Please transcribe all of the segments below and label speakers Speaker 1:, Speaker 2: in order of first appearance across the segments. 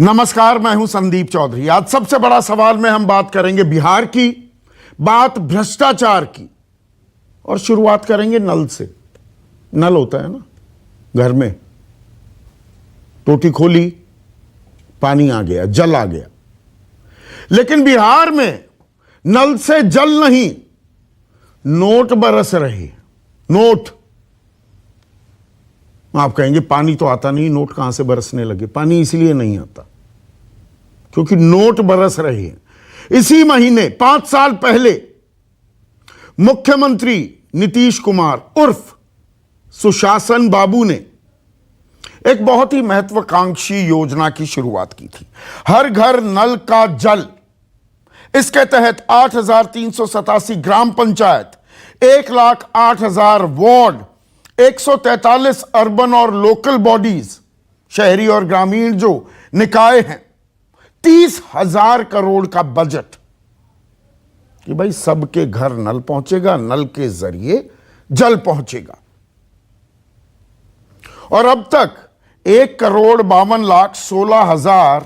Speaker 1: नमस्कार, मैं हूं संदीप चौधरी। आज सबसे बड़ा सवाल में हम बात करेंगे बिहार की, बात भ्रष्टाचार की, और शुरुआत करेंगे नल से। नल होता है ना घर में, टोटी खोली, पानी आ गया, जल आ गया। लेकिन बिहार में नल से जल नहीं, नोट बरस रहे। नोट। आप कहेंगे पानी तो आता नहीं, नोट कहां से बरसने लगे? पानी इसलिए नहीं आता क्योंकि नोट बरस रहे हैं। इसी महीने 5 साल पहले मुख्यमंत्री नीतीश कुमार उर्फ सुशासन बाबू ने एक बहुत ही महत्वाकांक्षी योजना की शुरुआत की थी, हर घर नल का जल। इसके तहत 8,387 ग्राम पंचायत, 1,08,000 वार्ड, 143 अर्बन और लोकल बॉडीज, शहरी और ग्रामीण जो निकाय हैं, 30,000 करोड़ का बजट कि भाई सबके घर नल पहुंचेगा, नल के जरिए जल पहुंचेगा। और अब तक 1,52,16,000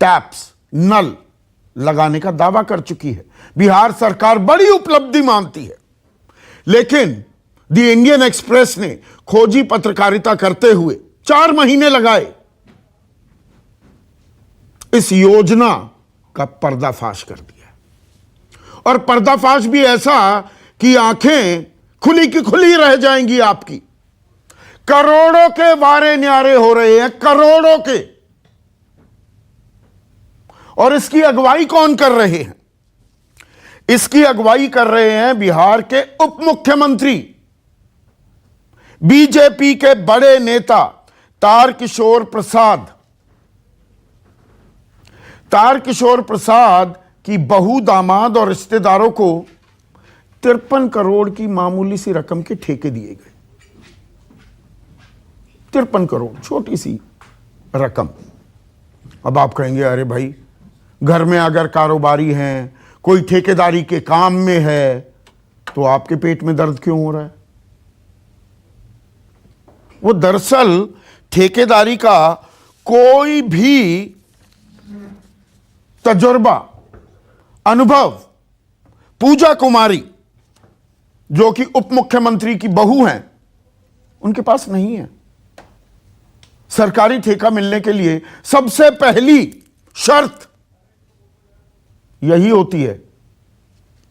Speaker 1: टैप्स, नल लगाने का दावा कर चुकी है। बिहार सरकार बड़ी उपलब्धि मानती है, लेकिन द इंडियन एक्सप्रेस ने खोजी पत्रकारिता करते हुए 4 महीने लगाए इस योजना का पर्दाफाश कर दिया। और पर्दाफाश भी ऐसा कि आंखें खुली की खुली रह जाएंगी आपकी। करोड़ों के वारे न्यारे हो रहे हैं, करोड़ों के। और इसकी अगुवाई कौन कर रहे हैं? इसकी अगुवाई कर रहे हैं बिहार के उप मुख्यमंत्री, बीजेपी के बड़े नेता तारकिशोर प्रसाद। तारकिशोर प्रसाद की बहू, दामाद और रिश्तेदारों को 53 करोड़ की मामूली सी रकम के ठेके दिए गए। 53 करोड़, छोटी सी रकम। अब आप कहेंगे अरे भाई, घर में अगर कारोबारी हैं, कोई ठेकेदारी के काम में है, तो आपके पेट में दर्द क्यों हो रहा है? वो दरअसल ठेकेदारी का कोई भी तजुर्बा, अनुभव पूजा कुमारी, जो कि उप मुख्यमंत्री की बहू हैं, उनके पास नहीं है। सरकारी ठेका मिलने के लिए सबसे पहली शर्त यही होती है,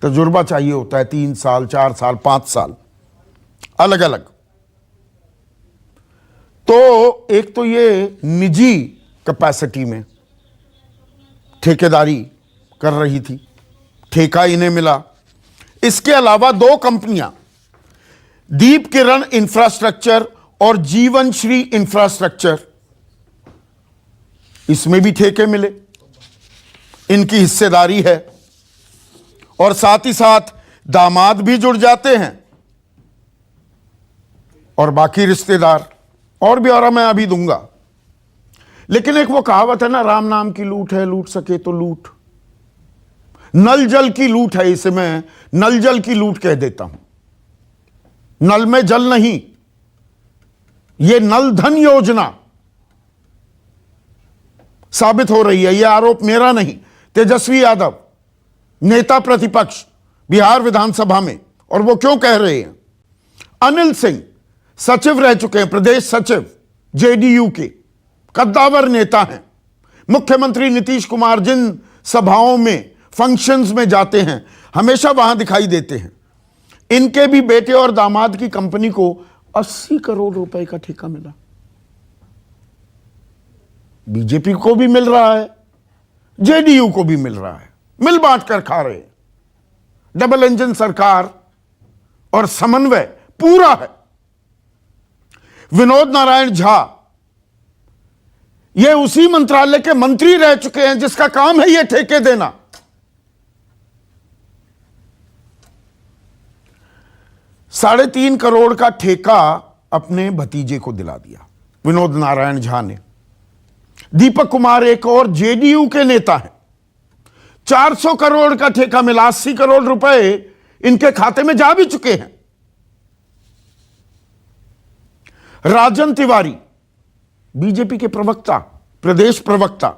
Speaker 1: तजुर्बा चाहिए होता है। 3 साल, 4 साल, 5 साल, अलग अलग। तो एक तो ये निजी कैपेसिटी में ठेकेदारी कर रही थी, ठेका इन्हें मिला। इसके अलावा 2 कंपनियां, दीप किरण इंफ्रास्ट्रक्चर और जीवन श्री इंफ्रास्ट्रक्चर, इसमें भी ठेके मिले, इनकी हिस्सेदारी है। और साथ ही साथ दामाद भी जुड़ जाते हैं और बाकी रिश्तेदार। और ब्यौरा मैं अभी दूंगा। लेकिन एक वो कहावत है ना, राम नाम की लूट है, लूट सके तो लूट। नल जल की लूट है, इसे मैं नल जल की लूट कह देता हूं। नल में जल नहीं, यह नल धन योजना साबित हो रही है। यह आरोप मेरा नहीं, तेजस्वी यादव, नेता प्रतिपक्ष बिहार विधानसभा में। और वो क्यों कह रहे हैं? अनिल सिंह सचिव रह चुके हैं, प्रदेश सचिव जेडीयू के, कद्दावर नेता हैं। मुख्यमंत्री नीतीश कुमार जिन सभाओं में, फंक्शंस में जाते हैं, हमेशा वहां दिखाई देते हैं। इनके भी बेटे और दामाद की कंपनी को 80 करोड़ रुपए का ठेका मिला। बीजेपी को भी मिल रहा है, जेडीयू को भी मिल रहा है, मिल बांट कर खा रहे हैं। डबल इंजन सरकार और समन्वय पूरा है। विनोद नारायण झा ये उसी मंत्रालय के मंत्री रह चुके हैं जिसका काम है ये ठेके देना। ₹3.5 करोड़ का ठेका अपने भतीजे को दिला दिया विनोद नारायण झा ने। दीपक कुमार एक और जेडीयू के नेता हैं, 400 करोड़ का ठेका मिला। 80 करोड़ रुपए इनके खाते में जा भी चुके हैं। राजन तिवारी बीजेपी के प्रवक्ता, प्रदेश प्रवक्ता,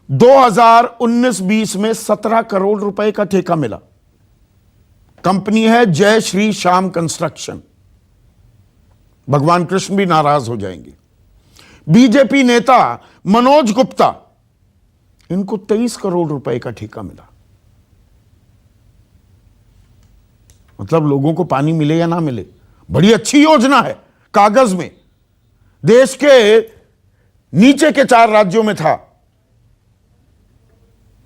Speaker 1: 2019-20 में 17 करोड़ रुपए का ठेका मिला। कंपनी है जय श्री श्याम कंस्ट्रक्शन। भगवान कृष्ण भी नाराज हो जाएंगे। बीजेपी नेता मनोज गुप्ता, इनको 23 करोड़ रुपए का ठेका मिला। मतलब लोगों को पानी मिले या ना मिले, बड़ी अच्छी योजना है कागज में। देश के नीचे के 4 राज्यों में था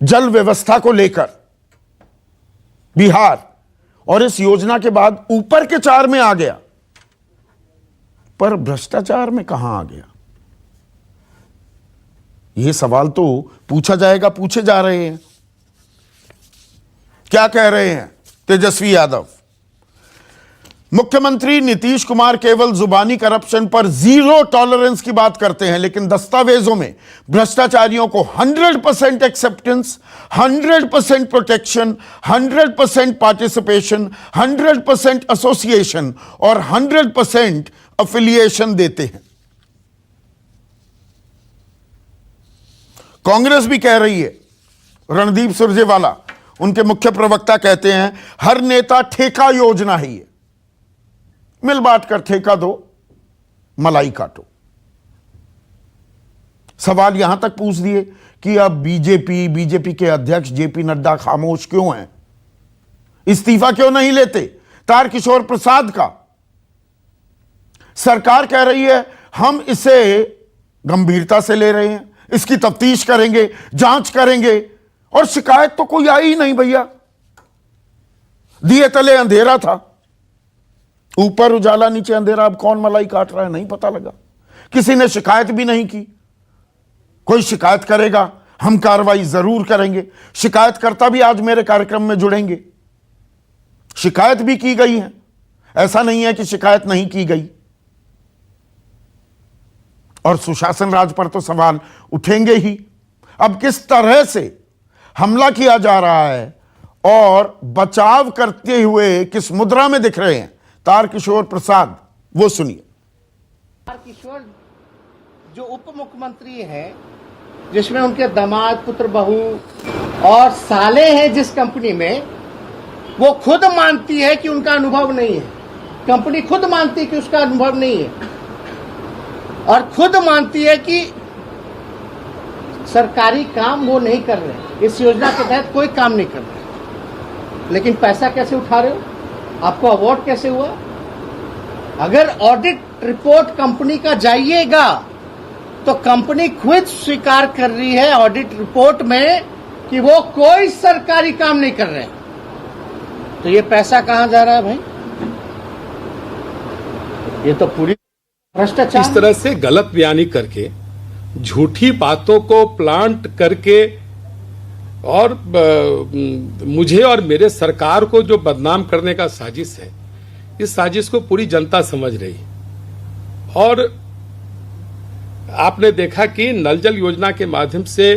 Speaker 1: जल व्यवस्था को लेकर बिहार, और इस योजना के बाद ऊपर के 4 में आ गया, पर भ्रष्टाचार में कहां आ गया? यह सवाल तो पूछा जाएगा, पूछे जा रहे हैं। क्या कह रहे हैं तेजस्वी यादव? मुख्यमंत्री नीतीश कुमार केवल जुबानी करप्शन पर 0 टॉलरेंस की बात करते हैं, लेकिन दस्तावेजों में भ्रष्टाचारियों को 100% एक्सेप्टेंस, 100% प्रोटेक्शन, 100% पार्टिसिपेशन, 100% एसोसिएशन और 100% अफिलिएशन देते हैं। कांग्रेस भी कह रही है, रणदीप सुरजेवाला उनके मुख्य प्रवक्ता कहते हैं, हर नेता ठेका योजना है ये, मिल बांट कर ठेका दो, मलाई काटो। सवाल यहां तक पूछ दिए कि अब बीजेपी के अध्यक्ष जेपी नड्डा खामोश क्यों हैं? इस्तीफा क्यों नहीं लेते तारकिशोर प्रसाद का? सरकार कह रही है हम इसे गंभीरता से ले रहे हैं, इसकी तफ्तीश करेंगे, जांच करेंगे, और शिकायत तो कोई आई ही नहीं भैया। दिए तले अंधेरा था, ऊपर उजाला नीचे अंधेरा। अब कौन मलाई काट रहा है नहीं पता लगा। किसी ने शिकायत भी नहीं की। कोई शिकायत करेगा, हम कार्रवाई जरूर करेंगे। शिकायतकर्ता भी आज मेरे कार्यक्रम में जुड़ेंगे। शिकायत भी की गई है, ऐसा नहीं है कि शिकायत नहीं की गई। और सुशासन राज पर तो सवाल उठेंगे ही। अब किस तरह से हमला किया जा रहा है और बचाव करते हुए किस मुद्रा में दिख रहे हैं तारकिशोर प्रसाद, वो सुनिए।
Speaker 2: तारकिशोर जो उप मुख्यमंत्री हैं, जिसमें उनके दामाद, पुत्र, बहू और साले हैं जिस कंपनी में, वो खुद मानती है कि उनका अनुभव नहीं है। कंपनी खुद मानती है कि उसका अनुभव नहीं है, और खुद मानती है कि सरकारी काम वो नहीं कर रहे, इस योजना के तहत कोई काम नहीं कर रहे। लेकिन पैसा कैसे उठा रहे हो? आपको अवार्ड कैसे हुआ? अगर ऑडिट रिपोर्ट कंपनी का जाइएगा तो कंपनी खुद स्वीकार कर रही है ऑडिट रिपोर्ट में कि वो कोई सरकारी काम नहीं कर रहे। तो ये पैसा कहां जा रहा है भाई? ये तो पूरी भ्रष्टाचार।
Speaker 3: इस तरह से गलत बयानी करके, झूठी बातों को प्लांट करके, और मुझे और मेरे सरकार को जो बदनाम करने का साजिश है, इस साजिश को पूरी जनता समझ रही है। और आपने देखा कि नल जल योजना के माध्यम से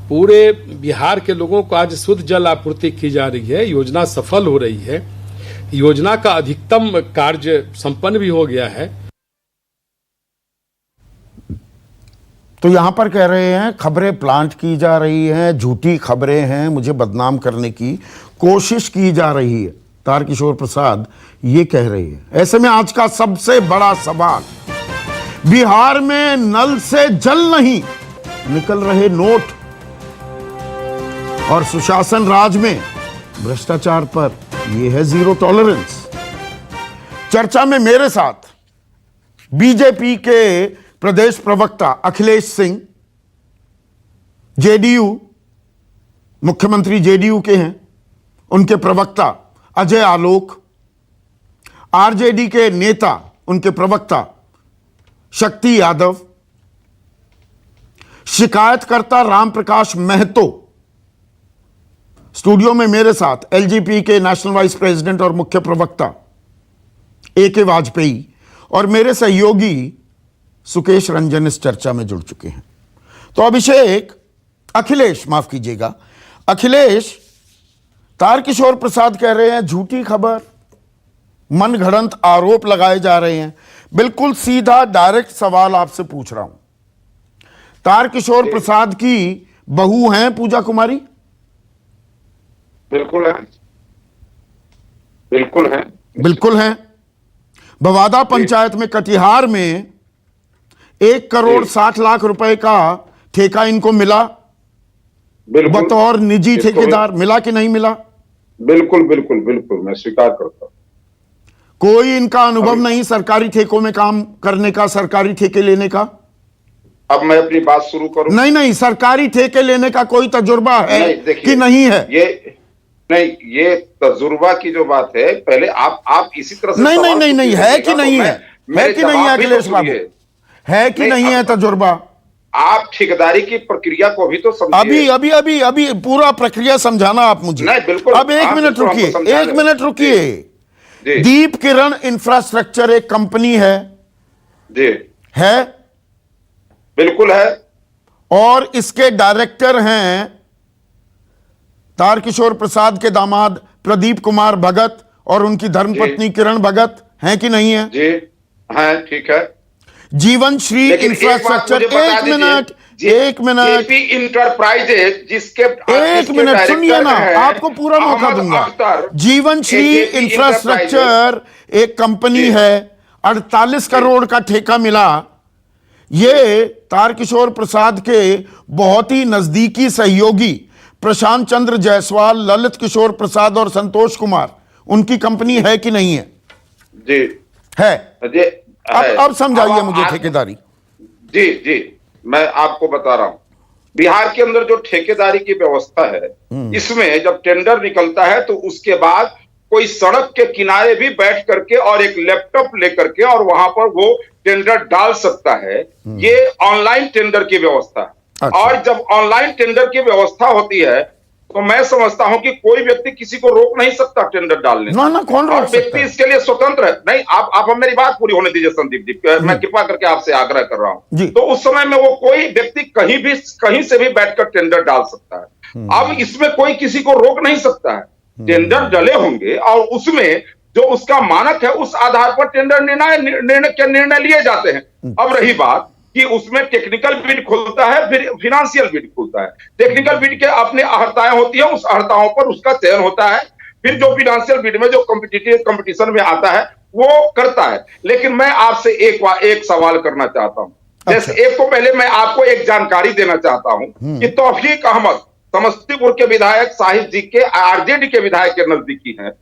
Speaker 3: पूरे बिहार के लोगों को आज शुद्ध जल आपूर्ति की जा रही है। योजना सफल हो रही है। योजना का अधिकतम कार्य संपन्न भी हो गया है।
Speaker 1: तो यहां पर कह रहे हैं खबरें प्लांट की जा रही हैं, झूठी खबरें हैं, मुझे बदनाम करने की कोशिश की जा रही है। तारकिशोर प्रसाद ये कह रही है। ऐसे में आज का सबसे बड़ा सवाल, बिहार में नल से जल नहीं, निकल रहे नोट, और सुशासन राज में भ्रष्टाचार पर यह है 0 टॉलरेंस। चर्चा में मेरे साथ बीजेपी के प्रदेश प्रवक्ता अखिलेश सिंह, जेडीयू, मुख्यमंत्री जेडीयू के हैं, उनके प्रवक्ता अजय आलोक, आरजेडी के नेता, उनके प्रवक्ता शक्ति यादव, शिकायतकर्ता रामप्रकाश महतो। स्टूडियो में मेरे साथ एलजेपी के नेशनल वाइस प्रेसिडेंट और मुख्य प्रवक्ता AK वाजपेयी और मेरे सहयोगी सुकेश रंजन इस चर्चा में जुड़ चुके हैं। तो अखिलेश, माफ कीजिएगा, अखिलेश, तारकिशोर प्रसाद कह रहे हैं झूठी खबर, मनगढ़ंत आरोप लगाए जा रहे हैं। बिल्कुल सीधा डायरेक्ट सवाल आपसे पूछ रहा हूं। तारकिशोर प्रसाद की बहू हैं पूजा कुमारी?
Speaker 4: बिल्कुल है, बिल्कुल है,
Speaker 1: बिल्कुल हैं। बवादा पंचायत में कटिहार में 1 करोड़ 60 लाख रुपए का ठेका इनको मिला
Speaker 4: बिल्कुल
Speaker 1: बतौर निजी
Speaker 4: बिल्कुल,
Speaker 1: ठेकेदार। मिला कि नहीं मिला?
Speaker 4: बिल्कुल बिल्कुल बिल्कुल मैं स्वीकार करता हूं।
Speaker 1: कोई इनका अनुभव नहीं सरकारी ठेकों में काम करने का, सरकारी ठेके लेने का?
Speaker 4: अब मैं अपनी बात शुरू करूं?
Speaker 1: नहीं नहीं, सरकारी ठेके लेने का कोई तजुर्बा है
Speaker 4: नहीं, देखिए,
Speaker 1: कि नहीं है?
Speaker 4: ये तजुर्बा की जो बात है, पहले आप इसी तरह से
Speaker 1: नहीं
Speaker 4: सवाल
Speaker 1: नहीं नहीं नहीं,
Speaker 4: पूछिएगा
Speaker 1: है कि
Speaker 4: तो
Speaker 1: नहीं है? है कि नहीं है अखिलेश बाबू? है कि नहीं है तजुर्बा?
Speaker 4: आप ठेकेदारी की प्रक्रिया को भी तो समझिए।
Speaker 1: अभी अभी अभी अभी पूरा प्रक्रिया समझाना आप मुझे।
Speaker 4: नहीं, बिल्कुल।
Speaker 1: अब 1 मिनट रुकिए, 1 मिनट रुकिए।
Speaker 4: जी।
Speaker 1: दीप किरण इंफ्रास्ट्रक्चर एक कंपनी है
Speaker 4: जी, बिल्कुल है।
Speaker 1: और इसके डायरेक्टर हैं तारकिशोर प्रसाद के दामाद प्रदीप कुमार भगत और उनकी धर्मपत्नी किरण भगत, हैं कि नहीं है?
Speaker 4: जी हाँ, ठीक है।
Speaker 1: जीवन श्री इंफ्रास्ट्रक्चर, एक मिनट
Speaker 4: जेपी इंटरप्राइजेज जिसके
Speaker 1: एक मिनट सुनिए ना, आपको पूरा मौका दूंगा। जीवन श्री इंफ्रास्ट्रक्चर एक कंपनी है, 48 करोड़ का ठेका मिला। ये तारकिशोर प्रसाद के बहुत ही नजदीकी सहयोगी प्रशांत चंद्र जायसवाल, ललित किशोर प्रसाद और संतोष कुमार, उनकी कंपनी है कि नहीं है?
Speaker 4: जी
Speaker 1: है।
Speaker 4: जी,
Speaker 1: अब समझाइए मुझे ठेकेदारी।
Speaker 4: जी जी, मैं आपको बता रहा हूं। बिहार के अंदर जो ठेकेदारी की व्यवस्था है, इसमें जब टेंडर निकलता है तो उसके बाद कोई सड़क के किनारे भी बैठ करके और एक लैपटॉप लेकर के और वहां पर वो टेंडर डाल सकता है। ये ऑनलाइन टेंडर की व्यवस्था है।
Speaker 1: अच्छा।
Speaker 4: और जब ऑनलाइन टेंडर की व्यवस्था होती है तो मैं समझता हूं कि कोई व्यक्ति किसी को रोक नहीं सकता टेंडर डालने से।
Speaker 1: ना कौन रोक सकता है?
Speaker 4: व्यक्ति इसके लिए स्वतंत्र है। नहीं, आप मेरी बात पूरी होने दीजिए संदीप जी, मैं कृपा करके आपसे आग्रह कर रहा हूं। तो उस समय में वो कोई व्यक्ति कहीं से भी बैठकर टेंडर डाल सकता है। अब इसमें कोई किसी को रोक नहीं सकता है। टेंडर डले होंगे और उसमें जो उसका मानक है उस आधार पर टेंडर निर्णय लिए जाते हैं। अब रही बात कि उसमें टेक्निकल बिड खुलता है, फिर फिनेंशियल बिड खुलता है। टेक्निकल बिड के अपने अर्हताएं होती है, उस अर्हताओं पर उसका चयन होता है। फिर जो फिनेंशियल बिड में जो कंपटीशन में आता है वो करता है। लेकिन मैं आपसे एक सवाल करना चाहता हूं। जैसे एक तो पहले मैं आपको एक जानकारी देना चाहता हूं कि तौफीक अहमद समस्तीपुर के विधायक साहिब जी के आरजेडी के विधायक के नजदीकी हैं।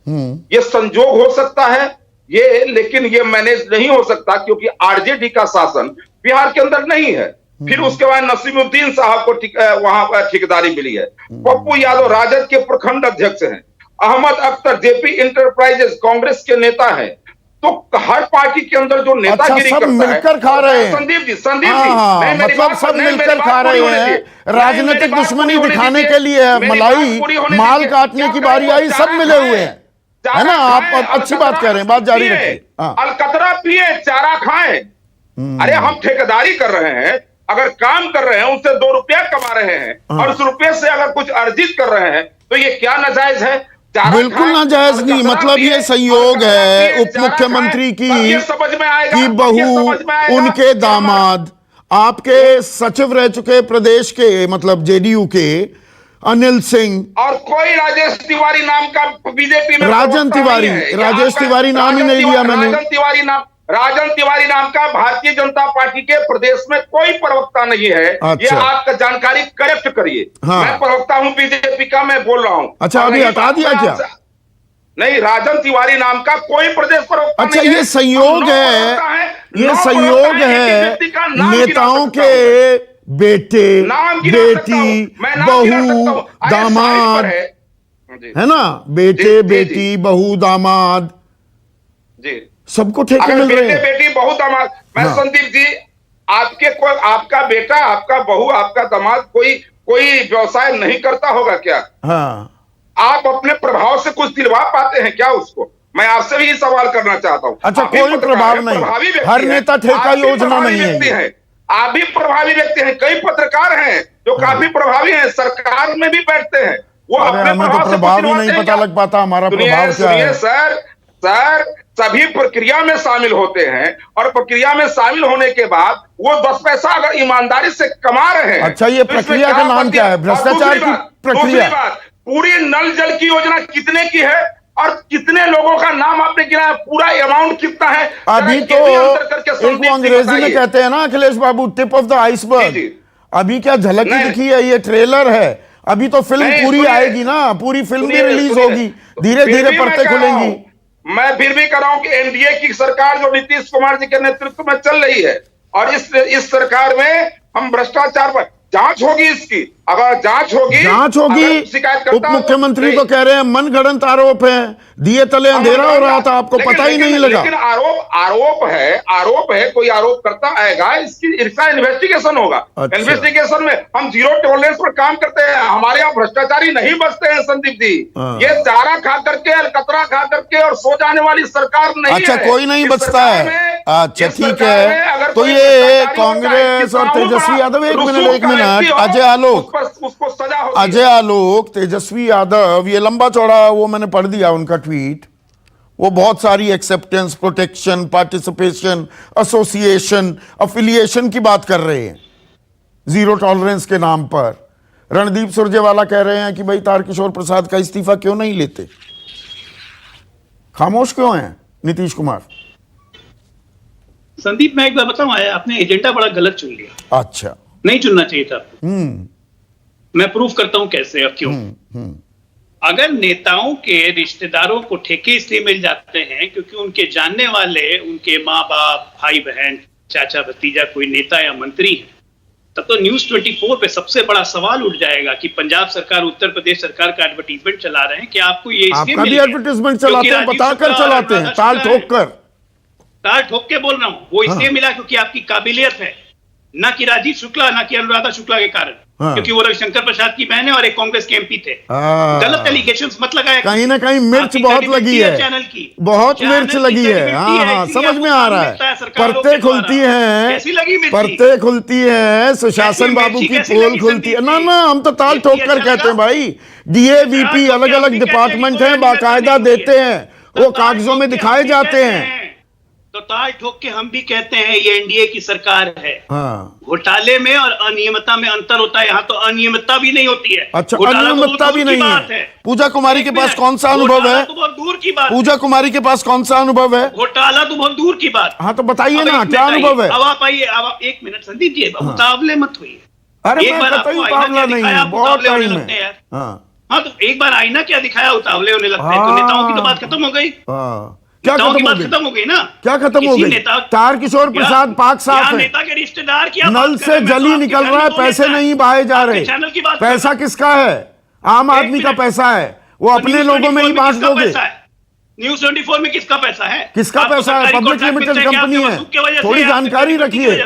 Speaker 4: ये संजोग हो सकता है ये, लेकिन ये मैनेज नहीं हो सकता क्योंकि आरजेडी का शासन बिहार के अंदर नहीं है। फिर उसके बाद नसीमुद्दीन साहब को वहां पर ठेकेदारी मिली है। पप्पू यादव राजद के प्रखंड अध्यक्ष हैं। अहमद अख्तर जेपी इंटरप्राइजेज कांग्रेस के नेता हैं। तो हर पार्टी के अंदर जो नेतागिरी
Speaker 1: सब
Speaker 4: करता
Speaker 1: मिलकर
Speaker 4: है,
Speaker 1: खा रहे हैं।
Speaker 4: संदीप जी
Speaker 1: मतलब सब मिलकर खा रहे हैं। राजनीतिक दुश्मनी दिखाने के लिए मलाई माल काटने की बारी आई, सब मिले हुए हैं, है ना? आप अच्छी बात कह रहे हैं, बात जारी रखिए।
Speaker 4: अलकतरा पिए, चारा खाएं। अरे हम ठेकेदारी कर रहे हैं, अगर काम कर रहे हैं, उससे 2 रुपया कमा रहे हैं और उस रुपये से अगर कुछ अर्जित कर रहे हैं तो ये क्या नाजायज है?
Speaker 1: बिल्कुल नाजायज नहीं। मतलब ये संयोग है उप मुख्यमंत्री की बहू, उनके दामाद आपके सचिव रह चुके प्रदेश के, मतलब जेडीयू के अनिल सिंह,
Speaker 4: और कोई राजेश तिवारी नाम का बीजेपी में
Speaker 1: राजन तिवारी, राजेश तिवारी नाम ही नहीं लिया मैंने।
Speaker 4: राजन तिवारी नाम का भारतीय जनता पार्टी के प्रदेश में कोई प्रवक्ता नहीं है। ये आपका जानकारी करेक्ट करिए। मैं प्रवक्ता हूं बीजेपी का, मैं बोल रहा हूं।
Speaker 1: अच्छा, अभी हटा दिया क्या?
Speaker 4: नहीं, राजन तिवारी नाम का कोई प्रदेश प्रवक्ता
Speaker 1: अच्छा,
Speaker 4: नहीं है।
Speaker 1: ये संयोग है, ये संयोग है नेताओं के बेटे, बेटी, बहू, दामाद, है ना? बेटे, बेटी, बहू, दामाद,
Speaker 4: जी,
Speaker 1: सबको ठेके मिल रहे हैं।
Speaker 4: बेटी, बहू, दामाद। मैं संदीप जी, आपका बेटा, आपका बहू, आपका दामाद कोई व्यवसाय नहीं करता होगा क्या?
Speaker 1: हाँ,
Speaker 4: आप अपने प्रभाव से कुछ दिलवा पाते हैं क्या उसको? मैं आपसे भी सवाल करना चाहता हूं।
Speaker 1: अच्छा, कोई प्रभाव नहीं, हर नेता ठेका योजना नहीं है।
Speaker 4: आप भी प्रभावी व्यक्ति हैं। कई पत्रकार हैं जो काफी प्रभावी हैं, सरकार में भी बैठते हैं। वो अपने
Speaker 1: हमें तो प्रभाव ही नहीं पता लग पाता हमारा प्रभाव क्या है।
Speaker 4: सर सभी प्रक्रिया में शामिल होते हैं और प्रक्रिया में शामिल होने के बाद वो 10 पैसा अगर ईमानदारी से कमा रहे हैं।
Speaker 1: अच्छा, ये
Speaker 4: तो इसमें
Speaker 1: प्रक्रिया का नाम क्या है? भ्रष्टाचार की प्रक्रिया।
Speaker 4: दूसरी बात, पूरी नल जल की योजना कितने की है और कितने लोगों का नाम आपने गिना है, पूरा अमाउंट कितना है?
Speaker 1: अभी तो एक अंग्रेजी में कहते हैं ना अखिलेश बाबू, टिप ऑफ द आइसबर्ग। अभी क्या झलक ही दिखी है, ये ट्रेलर है। अभी तो फिल्म पूरी आएगी ना, पूरी फिल्म भी रिलीज होगी, धीरे धीरे परतें खुलेंगी।
Speaker 4: मैं फिर भी कह रहा हूं कि एनडीए की सरकार जो नीतीश कुमार जी के नेतृत्व में चल रही है और इस सरकार में हम भ्रष्टाचार पर जांच होगी, इसकी अगर जांच होगी शिकायत
Speaker 1: उप मुख्यमंत्री तो कह रहे हैं मनगढ़ंत आरोप है, दिए तले अंधेरा हो रहा था, आपको पता ही नहीं लगा।
Speaker 4: लेकिन आरोप है, कोई आरोप करता आएगा, इसका इन्वेस्टिगेशन होगा।
Speaker 1: अच्छा।
Speaker 4: इन्वेस्टिगेशन में हम जीरो टॉलरेंस पर काम करते हैं। हमारे यहाँ भ्रष्टाचारी नहीं बचते हैं संदीप जी। ये चारा खा करके, अलकतरा खा करके और सो जाने वाली सरकार नहीं है।
Speaker 1: अच्छा, कोई नहीं बचता है। अच्छा, ठीक है। तो ये कांग्रेस और तेजस्वी यादव, एक मिनट अजय आलोक, तेजस्वी यादव, ये लंबा चौड़ा वो मैंने पढ़ दिया उनका ट्वीट। वो बहुत सारी acceptance, protection, participation, association, affiliation की बात कर रहे हैं जीरो टॉलरेंस के नाम पर। रणदीप सुरजेवाला कह रहे हैं कि भाई तारकिशोर प्रसाद का इस्तीफा क्यों नहीं लेते, खामोश क्यों हैं नीतीश कुमार?
Speaker 5: संदीप, मैं एक बार बताऊं, आपने एजेंडा बड़ा गलत चुन लिया।
Speaker 1: अच्छा,
Speaker 5: नहीं चुनना चाहिए था आपको। मैं प्रूफ करता हूं कैसे और क्यों। अगर नेताओं के रिश्तेदारों को ठेके इसलिए मिल जाते हैं क्योंकि उनके जानने वाले, उनके माँ बाप, भाई बहन, चाचा भतीजा कोई नेता या मंत्री है, तब तो न्यूज 24 पे सबसे बड़ा सवाल उठ जाएगा कि पंजाब सरकार, उत्तर प्रदेश सरकार का एडवर्टीजमेंट चला रहे हैं कि आपको ये इसलिए
Speaker 1: आपका भी एडवर्टीजमेंट चलाते हैं, बताकर चलाते हैं, ताल ठोक के
Speaker 5: बोल रहा हूं। वो इसलिए मिला क्योंकि आपकी काबिलियत है, ना कि राजीव शुक्ला, ना कि अनुराधा शुक्ला के कारण। क्योंकि वो रविशंकर प्रसाद की बहन है और एक कांग्रेस के एमपी थे। गलत एलिगेशंस मत लगाया।
Speaker 1: कहीं ना कहीं मिर्च बहुत लगी है,
Speaker 5: चैनल की
Speaker 1: बहुत मिर्च लगी है। हाँ, समझ में आ रहा है। परतें खुलती हैं, परतें खुलती हैं, सुशासन बाबू की पोल खुलती है। ना, हम तो ताल ठोक कर कहते हैं भाई। डीएवीपी अलग अलग डिपार्टमेंट हैं, बाकायदा देते हैं, वो कागजों में दिखाए जाते हैं।
Speaker 5: तो ताल ठोक के हम भी कहते हैं ये एनडीए की सरकार है। घोटाले में और अनियमितता में अंतर होता है, यहाँ तो अनियमितता भी नहीं होती है।
Speaker 1: अच्छा, अनियमितता भी नहीं है। पूजा कुमारी के पास कौन सा अनुभव है?
Speaker 5: तो बहुत दूर की बात।
Speaker 1: पूजा कुमारी के पास कौन सा अनुभव है?
Speaker 5: घोटाला तो बहुत दूर की बात।
Speaker 1: हाँ, तो बताइए ना, क्या अनुभव है?
Speaker 5: अब आप आइए, अब आप एक मिनट संदीप जी, उतावले मत होइए।
Speaker 1: अरे मैं उतावला नहीं हूँ, बहुत टाइम है।
Speaker 5: हाँ, तो एक बार आईना क्या दिखाया, उतावले होने लगते हैं। तो नेताओं की तो बात खत्म हो गई।
Speaker 1: क्या खत्म हो गई ना? क्या खत्म हो गई? तारकिशोर प्रसाद पाक साफ है,
Speaker 5: नेता के रिश्तेदार की
Speaker 1: नल से जली निकल रहा है, पैसे नहीं बहाए जा रहे। पैसा किसका है? आम आदमी का पैसा है, वो अपने लोगों में ही बांट दोगे।
Speaker 5: न्यूज 24 में किसका पैसा है?
Speaker 1: किसका पैसा है? पब्लिक लिमिटेड कंपनी है, थोड़ी जानकारी रखिए।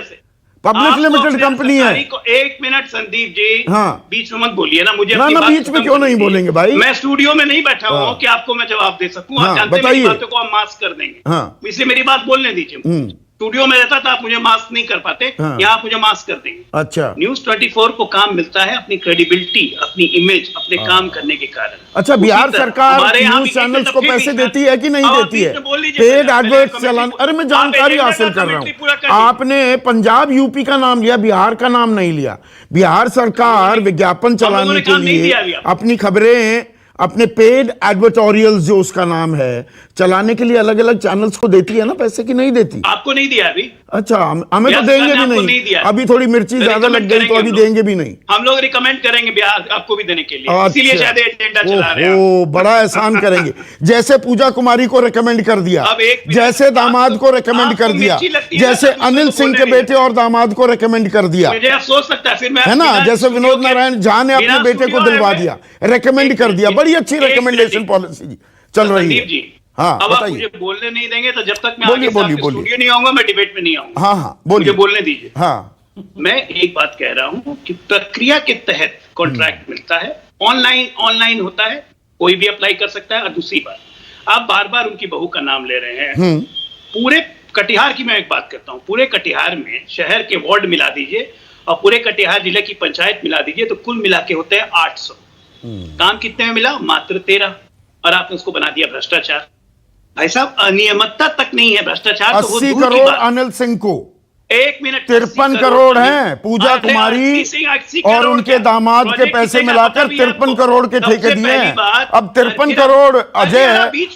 Speaker 1: पब्लिक लिमिटेड कंपनी है।
Speaker 5: एक मिनट संदीप जी, हाँ, बीच में मत बोलिए ना मुझे।
Speaker 1: ना, बीच में क्यों नहीं बोलेंगे भाई?
Speaker 5: मैं स्टूडियो में नहीं बैठा हुआ हूँ कि आपको मैं जवाब दे सकूं। आप जानते हैं मेरी बातों को आप मास्क कर देंगे, इसलिए मेरी बात बोलने दीजिए। स्टूडियो में रहता था, आप मुझे मास्क नहीं कर पाते, यहाँ आप मुझे मास्क कर देंगे।
Speaker 1: अच्छा,
Speaker 5: न्यूज 24 को काम मिलता है अपनी क्रेडिबिलिटी, अपनी इमेज, अपने काम करने के कारण।
Speaker 1: अच्छा, बिहार सरकार न्यूज चैनल्स को पैसे देती है कि नहीं देती है? पेड एडवर्ट चलान। अरे मैं जानकारी हासिल कर रहा हूँ। आपने पंजाब यूपी का नाम लिया, बिहार का नाम नहीं लिया। बिहार सरकार विज्ञापन चलाने के लिए अपनी खबरें, अपने पेड एडवर्टोरियल्स जो उसका नाम है, चलाने के लिए अलग अलग चैनल्स को देती है ना पैसे, की नहीं देती?
Speaker 5: आपको नहीं दिया अभी?
Speaker 1: अच्छा, हमें तो देंगे भी नहीं। अभी थोड़ी मिर्ची ज्यादा लग गई तो अभी देंगे भी नहीं।
Speaker 5: हम लोग रिकमेंड करेंगे बिहार आपको भी देने के लिए, इसीलिए शायद एजेंडा चला रहे हैं।
Speaker 1: ओ, बड़ा एहसान करेंगे। जैसे पूजा कुमारी को रिकमेंड कर दिया, जैसे दामाद को रिकमेंड कर दिया, जैसे अनिल सिंह के बेटे और दामाद को रिकमेंड कर दिया,
Speaker 5: मुझे अफसोस लगता है फिर
Speaker 1: है ना? जैसे विनोद नारायण झा ने अपने बेटे को दिलवा दिया, रिकमेंड कर दिया। बड़ी अच्छी रिकमेंडेशन पॉलिसी चल रही है। हाँ,
Speaker 5: अब आप मुझे बोलने नहीं देंगे तो जब तक मैं स्टूडियो नहीं आऊंगा, मैं डिबेट में नहीं आऊंगा।
Speaker 1: हाँ, बोलिए,
Speaker 5: मुझे बोलने दीजिए।
Speaker 1: हाँ,
Speaker 5: मैं एक बात कह रहा हूं कि प्रक्रिया के तहत कॉन्ट्रैक्ट मिलता है, ऑनलाइन होता है, कोई भी अप्लाई कर सकता है। और दूसरी बात, आप बार बार उनकी बहू का नाम ले रहे हैं। पूरे कटिहार की मैं एक बात करता हूं, पूरे कटिहार में शहर के वार्ड मिला दीजिए और पूरे कटिहार जिले की पंचायत मिला दीजिए तो कुल मिला के होते हैं 800। काम कितने में मिला? मात्र 13। और आपने उसको बना दिया भ्रष्टाचार। भाई साहब अनियमितता तक नहीं है, भ्रष्टाचार तो वो
Speaker 1: 80
Speaker 5: दूर की
Speaker 1: करोड़
Speaker 5: बात।
Speaker 1: अनिल सिंह को,
Speaker 5: एक मिनट,
Speaker 1: 53 करोड़ हैं पूजा कुमारी और उनके दामाद के पैसे मिलाकर 53 करोड़ के ठेके दिए हैं। अब 53 करोड़ अजय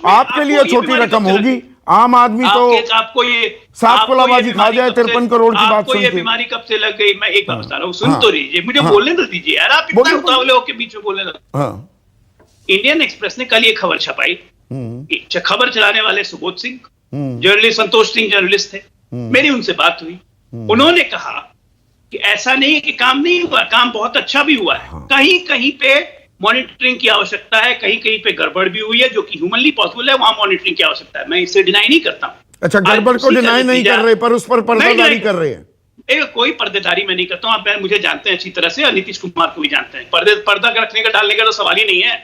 Speaker 1: आपके लिए छोटी रकम होगी, आम आदमी तो
Speaker 5: आपको ये
Speaker 1: सात कोलाबाजी खा जाए 53 करोड़ की बात
Speaker 5: आपको
Speaker 1: सुन
Speaker 5: ये
Speaker 1: के।
Speaker 5: बीमारी कब से लग गई? मैं एक बात बता रहा हूँ, सुन
Speaker 1: हाँ,
Speaker 5: तो लीजिए, मुझे
Speaker 1: हाँ,
Speaker 5: बोलने तो दीजिए यार, आप इतना
Speaker 1: बोलिए,
Speaker 5: उतावले होकर बीच में बोलने लगे।
Speaker 1: हाँ,
Speaker 5: इंडियन एक्सप्रेस ने कल ये खबर छपाई, खबर चलाने वाले सुबोध सिंह जर्नलिस्ट, संतोष सिंह जर्नलिस्ट थे, मेरी उनसे बात हुई, उन्होंने कहा कि ऐसा नहीं है कि काम नहीं हुआ, काम बहुत अच्छा भी हुआ है, कहीं कहीं पे मॉनिटरिंग की आवश्यकता है, कहीं कहीं पे गड़बड़ भी हुई है, जो कि ह्यूमनली पॉसिबल है, वहां मॉनिटरिंग की आवश्यकता है, मैं इसे डिनाई नहीं करता हूं।
Speaker 1: अच्छा, गड़बड़ को डिनाई नहीं कर रहे पर उस पर पर्दादारी कर रहे हैं।
Speaker 5: कोई पर्देदारी में नहीं करता हूं, आप मुझे जानते हैं अच्छी तरह से और नीतीश कुमार को भी जानते हैं, पर्दा रखने का डालने का तो सवाल ही नहीं है।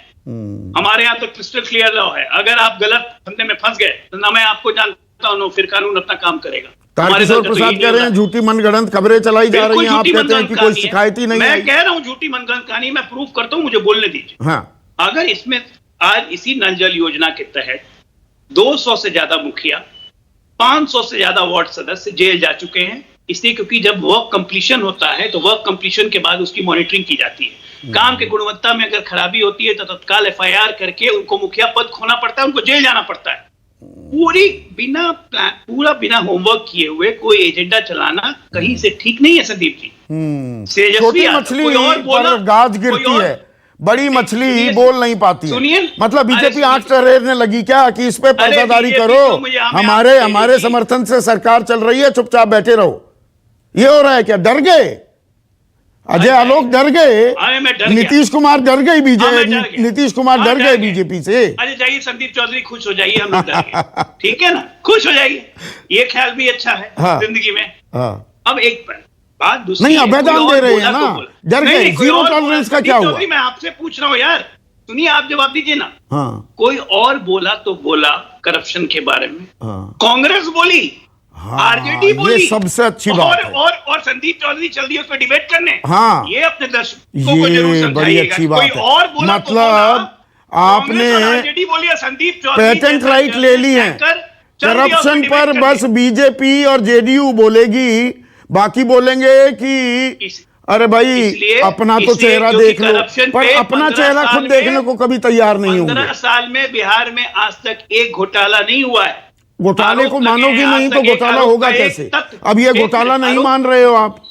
Speaker 5: हमारे यहाँ तो क्रिस्टल क्लियर लॉ है, अगर आप गलत फंदे में फंस गए तो ना मैं आपको जानता हूं, फिर कानून अपना काम करेगा।
Speaker 1: तारकिशोर प्रसाद कह रहे हैं झूठी मनगढ़ंत खबरें चलाई जा रही हैं, आप कहते हैं कि कोई शिकायत ही नहीं आई।
Speaker 5: मैं कह रहा हूं झूठी मनगढ़ंत कहानी, मैं प्रूफ करता हूं, मुझे बोलने दीजिए।
Speaker 1: हाँ,
Speaker 5: अगर इसमें आज इसी नल जल योजना के तहत 200 से ज्यादा मुखिया, 500 से ज्यादा वार्ड सदस्य जेल जा चुके हैं, इसलिए क्योंकि जब वर्क कंप्लीशन होता है तो वर्क कंप्लीशन के बाद उसकी मॉनिटरिंग की जाती है। काम की गुणवत्ता में अगर खराबी होती है तो तत्काल FIR करके उनको मुखिया पद खोना पड़ता है, उनको जेल जाना पड़ता है। पूरा बिना होमवर्क किए हुए कोई एजेंडा चलाना कहीं से ठीक नहीं है संदीप जी।
Speaker 1: छोटी मछली पर गाज गिरती है, बड़ी मछली बोल नहीं पाती है। मतलब बीजेपी आंख टहराने लगी क्या कि इस पे पर्दादारी करो, हमारे समर्थन से सरकार चल रही है, चुपचाप बैठे रहो, ये हो रहा है क्या? डर गए अजय आलोक, डर गए नीतीश कुमार, डर गई बीजेपी, नीतीश कुमार डर गए बीजेपी से।
Speaker 5: अरे जाइए संदीप चौधरी, खुश हो जाइए, हम लोग डर गए, ठीक है ना, खुश हो जाइए, ये ख्याल भी अच्छा है जिंदगी में। अब एक बात दूसरी
Speaker 1: नहीं, अभेदान दे रहे हैं ना, डर गए, जीरो टॉलरेंस का क्या हुआ?
Speaker 5: मैं आपसे पूछ रहा हूँ यार, सुनिए, आप जवाब दीजिए ना। कोई और बोला तो बोला करप्शन के बारे में, कांग्रेस बोली, आरजेडी बोली,
Speaker 1: ये सबसे अच्छी बात है।
Speaker 5: और संदीप चौधरी चल दिए उस पर डिबेट करने।
Speaker 1: हाँ,
Speaker 5: ये अपने दर्शकों को जरूर समझाइएगा,
Speaker 1: बड़ी अच्छी बात है।
Speaker 5: और बोला
Speaker 1: मतलब आपने
Speaker 5: संदीप चौधरी
Speaker 1: पेटेंट राइट ले ली है, करप्शन पर बस बीजेपी और जेडीयू बोलेगी, बाकी बोलेंगे कि अरे भाई अपना तो चेहरा देख लो, पर अपना चेहरा खुद देखने को कभी तैयार नहीं होंगे।
Speaker 5: 15 साल में बिहार में आज तक एक घोटाला नहीं हुआ है।
Speaker 1: घोटाले को मानोगे नहीं तो घोटाला होगा कैसे? अब ये घोटाला नहीं मान रहे हो आप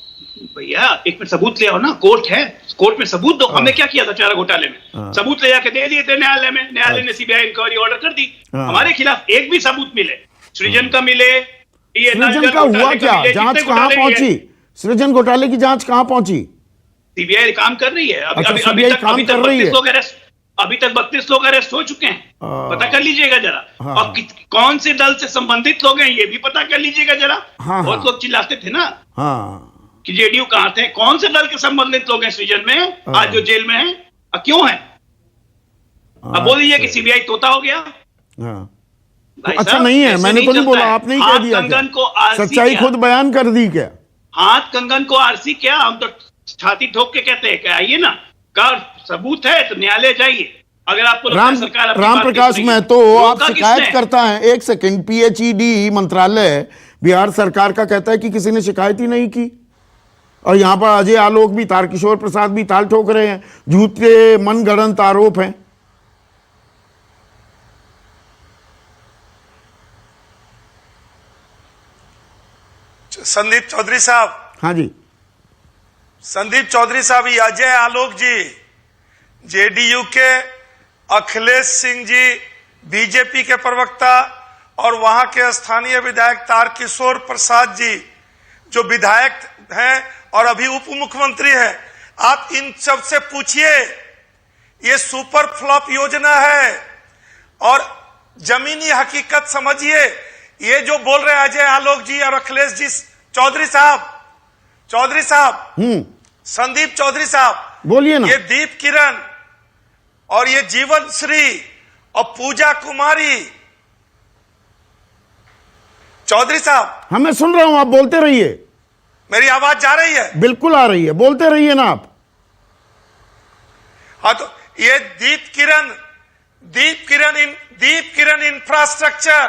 Speaker 5: भैया, एक मिनट सबूत ले आओ ना, कोर्ट है, कोर्ट में सबूत दो। हमने क्या किया था चारा घोटाले में? सबूत ले जाके दे दिए थे न्यायालय में, न्यायालय ने CBI इंक्वायरी ऑर्डर कर दी, हमारे खिलाफ एक भी सबूत मिले, सृजन का मिले,
Speaker 1: सृजन का हुआ क्या? जांच कहां पहुंची? सृजन घोटाले की जांच कहां पहुंची?
Speaker 5: CBI काम कर रही है, अभी तक 32 लोग अरेस्ट हो चुके हैं, पता कर लीजिएगा जरा। और कौन से दल से संबंधित लोग हैं ये भी पता कर लीजिएगा जरा। बहुत लोग चिल्लाते थे ना कि जेडीयू कहां थे, कौन से दल के संबंधित लोग हैं सृजन में आज जो जेल में हैं, क्यों हैं? अब बोल दीजिए कि CBI तोता हो गया।
Speaker 1: अच्छा नहीं है, मैंने तो नहीं बोला, आपने ही कह दिया क्या? सच्चाई खुद बयान कर दी क्या?
Speaker 5: हाथ कंगन को आरसी क्या? हम तो छाती ठोक के कहते हैं कि आइए ना, का सबूत है तो न्यायालय जाइए। अगर आपको
Speaker 1: राम प्रकाश महतो आप शिकायत करता है, एक सेकंड, PHED मंत्रालय बिहार सरकार का कहता है कि किसी ने शिकायत ही नहीं की, और यहां पर अजय आलोक भी, तारकिशोर प्रसाद भी ताल ठोक रहे हैं, झूठे मनगढ़ंत आरोप हैं।
Speaker 6: संदीप चौधरी साहब,
Speaker 1: हाँ जी,
Speaker 6: संदीप चौधरी साहब, ये अजय आलोक जी, जेडीयू के अखिलेश सिंह जी, बीजेपी के प्रवक्ता, और वहां के स्थानीय विधायक तारकिशोर प्रसाद जी जो विधायक हैं और अभी उप मुख्यमंत्री हैं, आप इन सब से पूछिए, ये सुपर फ्लॉप योजना है और जमीनी हकीकत समझिए। ये जो बोल रहे हैं अजय आलोक जी और अखिलेश जी, चौधरी साहब, संदीप चौधरी साहब,
Speaker 1: बोलिए ना।
Speaker 6: ये दीप किरण और ये जीवन श्री और पूजा कुमारी, चौधरी साहब,
Speaker 1: हाँ मैं सुन रहा हूं, आप बोलते रहिए।
Speaker 6: मेरी आवाज जा रही है?
Speaker 1: बिल्कुल आ रही है, बोलते रहिए ना आप।
Speaker 6: हाँ, तो ये दीप किरण इन दीप किरण इंफ्रास्ट्रक्चर,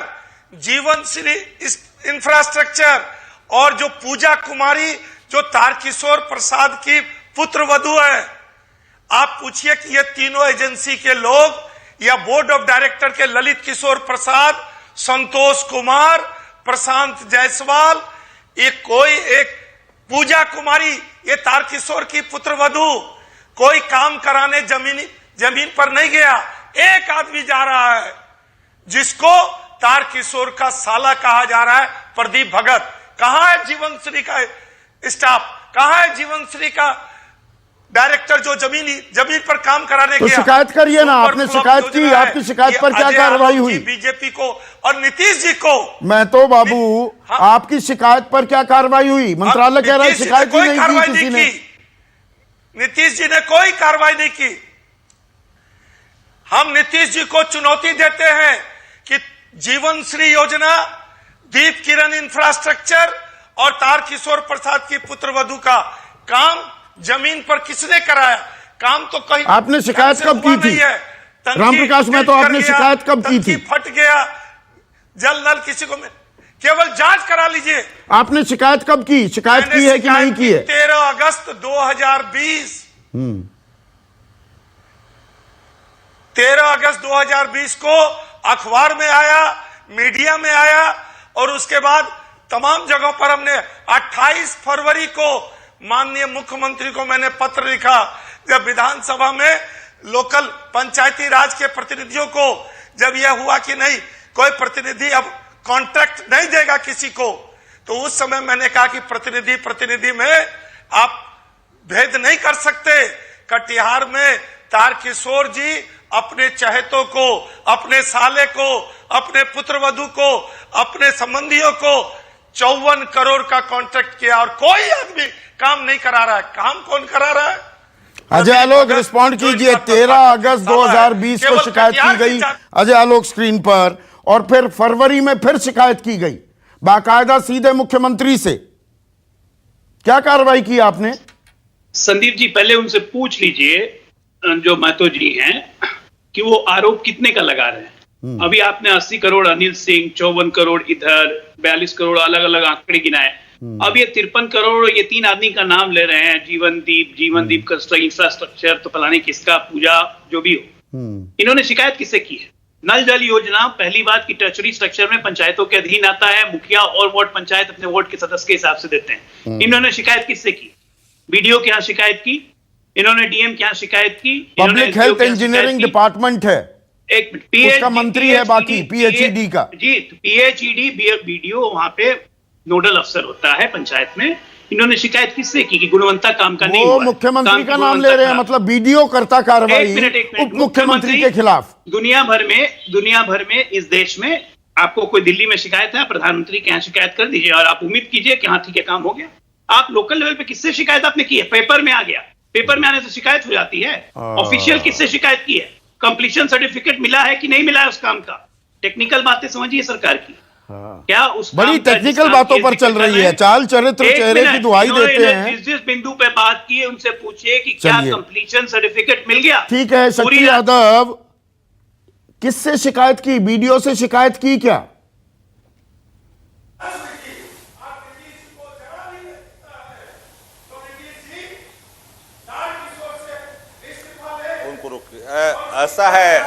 Speaker 6: जीवन श्री इंफ्रास्ट्रक्चर और जो पूजा कुमारी जो तारकिशोर प्रसाद की पुत्र वधू है, आप पूछिए कि ये तीनों एजेंसी के लोग या बोर्ड ऑफ डायरेक्टर के ललित किशोर प्रसाद, संतोष कुमार, प्रशांत जायसवाल, ये कोई एक पूजा कुमारी, ये तारकिशोर की पुत्र वधू कोई काम कराने जमीन पर नहीं गया। एक आदमी जा रहा है जिसको तारकिशोर का साला कहा जा रहा है, प्रदीप भगत। कहां है जीवनश्री का स्टाफ, कहां है जीवनश्री का डायरेक्टर जो जमीन पर काम कराने
Speaker 1: तो
Speaker 6: गया?
Speaker 1: शिकायत करिए ना, आपने शिकायत की, आपकी शिकायत पर क्या कार्रवाई हुई?
Speaker 6: बीजेपी को और नीतीश जी को।
Speaker 1: मैं तो बाबू, आपकी शिकायत पर क्या कार्रवाई हुई? मंत्रालय कह रहा है शिकायत ही नहीं की किसी ने।
Speaker 6: नीतीश जी ने कोई कार्रवाई नहीं की। हम नीतीश जी को चुनौती देते हैं कि जीवन श्री योजना, दीप किरण इंफ्रास्ट्रक्चर और तारकिशोर प्रसाद की पुत्र वधू का काम जमीन पर किसने कराया? काम तो कहीं
Speaker 1: आपने शिकायत कब की थी? रामप्रकाश में तो आपने शिकायत कब की थी?
Speaker 6: फट गया जल नल, किसी को केवल जांच करा लीजिए।
Speaker 1: आपने शिकायत कब की? शिकायत की है कि नहीं की है?
Speaker 6: 13 अगस्त 2020। 13 अगस्त 2020 को अखबार में आया, मीडिया में आया और उसके बाद तमाम जगहों पर हमने 28 फरवरी को माननीय मुख्यमंत्री को मैंने पत्र लिखा। जब विधानसभा में लोकल पंचायती राज के प्रतिनिधियों को जब यह हुआ कि नहीं, कोई प्रतिनिधि अब कॉन्ट्रैक्ट नहीं देगा किसी को, तो उस समय मैंने कहा कि प्रतिनिधि में आप भेद नहीं कर सकते। कटिहार में तारकिशोर जी अपने चहेतों को, अपने साले को, अपने पुत्रवधू को, अपने संबंधियों को 54 करोड़ का कॉन्ट्रैक्ट किया और कोई आदमी काम नहीं करा रहा है। काम कौन करा रहा है?
Speaker 1: अजय आलोक रिस्पॉन्ड कीजिए। 13 अगस्त 2020 को शिकायत की गई अजय आलोक स्क्रीन पर, और फिर फरवरी में फिर शिकायत की गई बाकायदा सीधे मुख्यमंत्री से। क्या कार्रवाई की आपने?
Speaker 5: संदीप जी, पहले उनसे पूछ लीजिए जो महतो जी हैं कि वो आरोप कितने का लगा रहे हैं। अभी आपने 80 करोड़ अनिल सिंह, 54 करोड़ इधर, 42 करोड़ अलग अलग आंकड़े गिनाए। अब ये 53 करोड़ ये 3 आदमी का नाम ले रहे हैं, जीवनदीप का इंफ्रास्ट्रक्चर, तो फलाने किसका, पूजा जो भी हो। इन्होंने शिकायत किससे की है? नल जल योजना पहली बात की टर्शरी स्ट्रक्चर में पंचायतों के अधीन आता है। मुखिया और वार्ड पंचायत अपने वार्ड के सदस्य के हिसाब से देते हैं। इन्होंने शिकायत किससे की? बीडीओ के यहाँ शिकायत की, इन्होंने डीएम के यहाँ शिकायत की,
Speaker 1: पब्लिक हेल्थ इंजीनियरिंग डिपार्टमेंट है,
Speaker 5: एक
Speaker 1: उसका मंत्री है, बाकी पीएचईडी का
Speaker 5: जी, पीएचईडी बीडीओ वहां पे नोडल अफसर होता है पंचायत में। इन्होंने शिकायत किससे की कि गुणवत्ता काम का नहीं हुआ?
Speaker 1: वो मुख्यमंत्री का नाम ले रहे हैं, मतलब बीडीओ करता कार्रवाई उप मुख्यमंत्री के खिलाफ।
Speaker 5: दुनिया भर में इस देश में आपको कोई दिल्ली में शिकायत है, प्रधानमंत्री के यहाँ शिकायत कर दीजिए और आप उम्मीद कीजिए कि हाँ ठीक है काम हो गया। आप लोकल लेवल पे किससे शिकायत आपने की है? पेपर में आ गया, पेपर में आने से शिकायत हो जाती है। ऑफिशियल किससे शिकायत की है? कंप्लीशन सर्टिफिकेट मिला है कि नहीं मिला है उस काम का? टेक्निकल बातें समझिए सरकार की। क्या उस
Speaker 1: बड़ी टेक्निकल बातों पर चल रही है, चाल चरित्र चेहरे की दुहाई देते हैं।
Speaker 5: जिस बिंदु पे बात की है उनसे पूछिए कि क्या कंप्लीशन सर्टिफिकेट मिल गया?
Speaker 1: ठीक है। शक्ति यादव, किससे शिकायत की? बीडीओ से शिकायत की क्या?
Speaker 7: ऐसा है,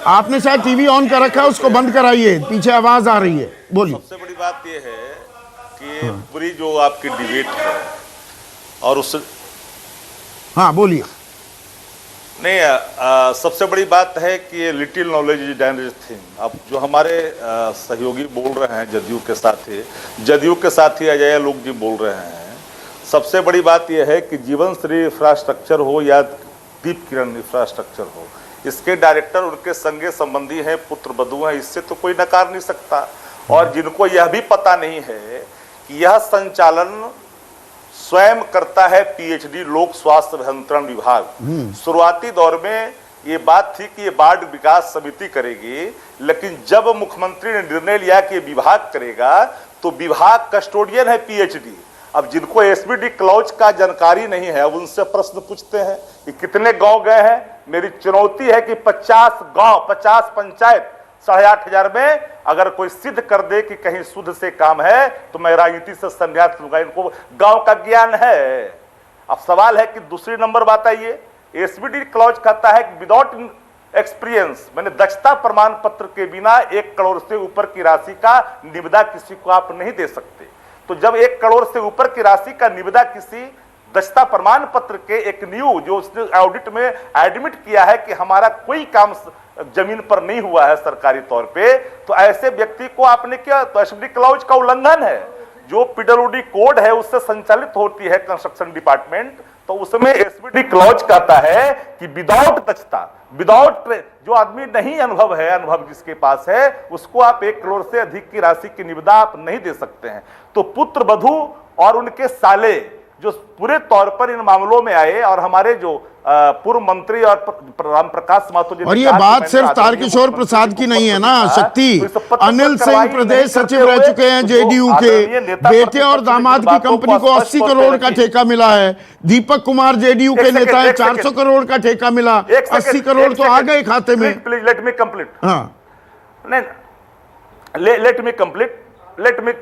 Speaker 1: आपने शायद टीवी ऑन कर रखा है, उसको बंद कराइए, पीछे आवाज आ रही है, बोलिए।
Speaker 7: सबसे बड़ी बात यह है कि पूरी जो आपकी डिबेट है और उस
Speaker 1: हाँ बोलिए।
Speaker 7: नहीं, सबसे बड़ी बात है कि ये little knowledge is dangerous thing. अब जो हमारे सहयोगी बोल रहे हैं जदयू के साथी अजय आलोक जी बोल रहे हैं, सबसे बड़ी बात यह है कि जीवन श्री इंफ्रास्ट्रक्चर हो या दीप किरण इंफ्रास्ट्रक्चर हो, इसके डायरेक्टर उनके संगे संबंधी हैं, पुत्र वधू हैं, इससे तो कोई नकार नहीं सकता। और जिनको यह भी पता नहीं है कि यह संचालन स्वयं करता है पीएचडी लोक स्वास्थ्य अभियंत्रण विभाग। शुरुआती दौर में ये बात थी कि ये वार्ड विकास समिति करेगी, लेकिन जब मुख्यमंत्री ने निर्णय लिया कि ये विभाग करेगा तो विभाग कस्टोडियन है पीएचडी। अब जिनको एसबीडी क्लॉज का जानकारी नहीं है, अब उनसे प्रश्न पूछते हैं कि कितने गांव गए हैं, मेरी चुनौती है कि 50 गांव 50 पंचायत 8,500 में अगर कोई सिद्ध कर दे कि कहीं शुद्ध से काम है तो मैं राजनीति से संन्यास लूंगा। इनको गांव का ज्ञान है। अब सवाल है कि दूसरी नंबर बात आई है, एसबीडी क्लॉज कहता है कि विदाउट एक्सपीरियंस, मैंने दक्षता प्रमाण पत्र के बिना 1 करोड़ से ऊपर की राशि का निविदा किसी को आप नहीं दे सकते। तो जब 1 करोड़ से ऊपर की राशि का निविदा किसी दक्षता प्रमाण पत्र के एक न्यू जो उसने ऑडिट में एडमिट किया है कि हमारा कोई काम जमीन पर नहीं हुआ है सरकारी तौर पे, तो ऐसे व्यक्ति को आपने क्या, तो एसबीडी क्लॉज का उल्लंघन है। जो पीडब्ल्यूडी कोड है उससे संचालित होती है कंस्ट्रक्शन डिपार्टमेंट, तो उसमें एसबीडी क्लॉज कहता है कि विदाउट दक्षता, विदाउट जो आदमी नहीं अनुभव है, अनुभव जिसके पास है उसको आप 1 करोड़ से अधिक की राशि की निविदा आप नहीं दे सकते हैं। तो पुत्र वधू और उनके साले जो पूरे तौर पर इन मामलों में आए, और हमारे जो पूर्व मंत्री और राम प्रकाश महतो जी,
Speaker 1: और ये बात सिर्फ तारकिशोर प्रसाद की नहीं है ना शक्ति, अनिल सिंह प्रदेश सचिव रह चुके हैं जेडीयू के, बेटे और दामाद की कंपनी को 80 करोड़ का ठेका मिला है। दीपक कुमार जेडीयू के नेता है, 400 करोड़ का ठेका मिला, 80 करोड़ तो आ गए खाते में।
Speaker 7: Please let me complete. हाँ, नहीं, let me complete, let me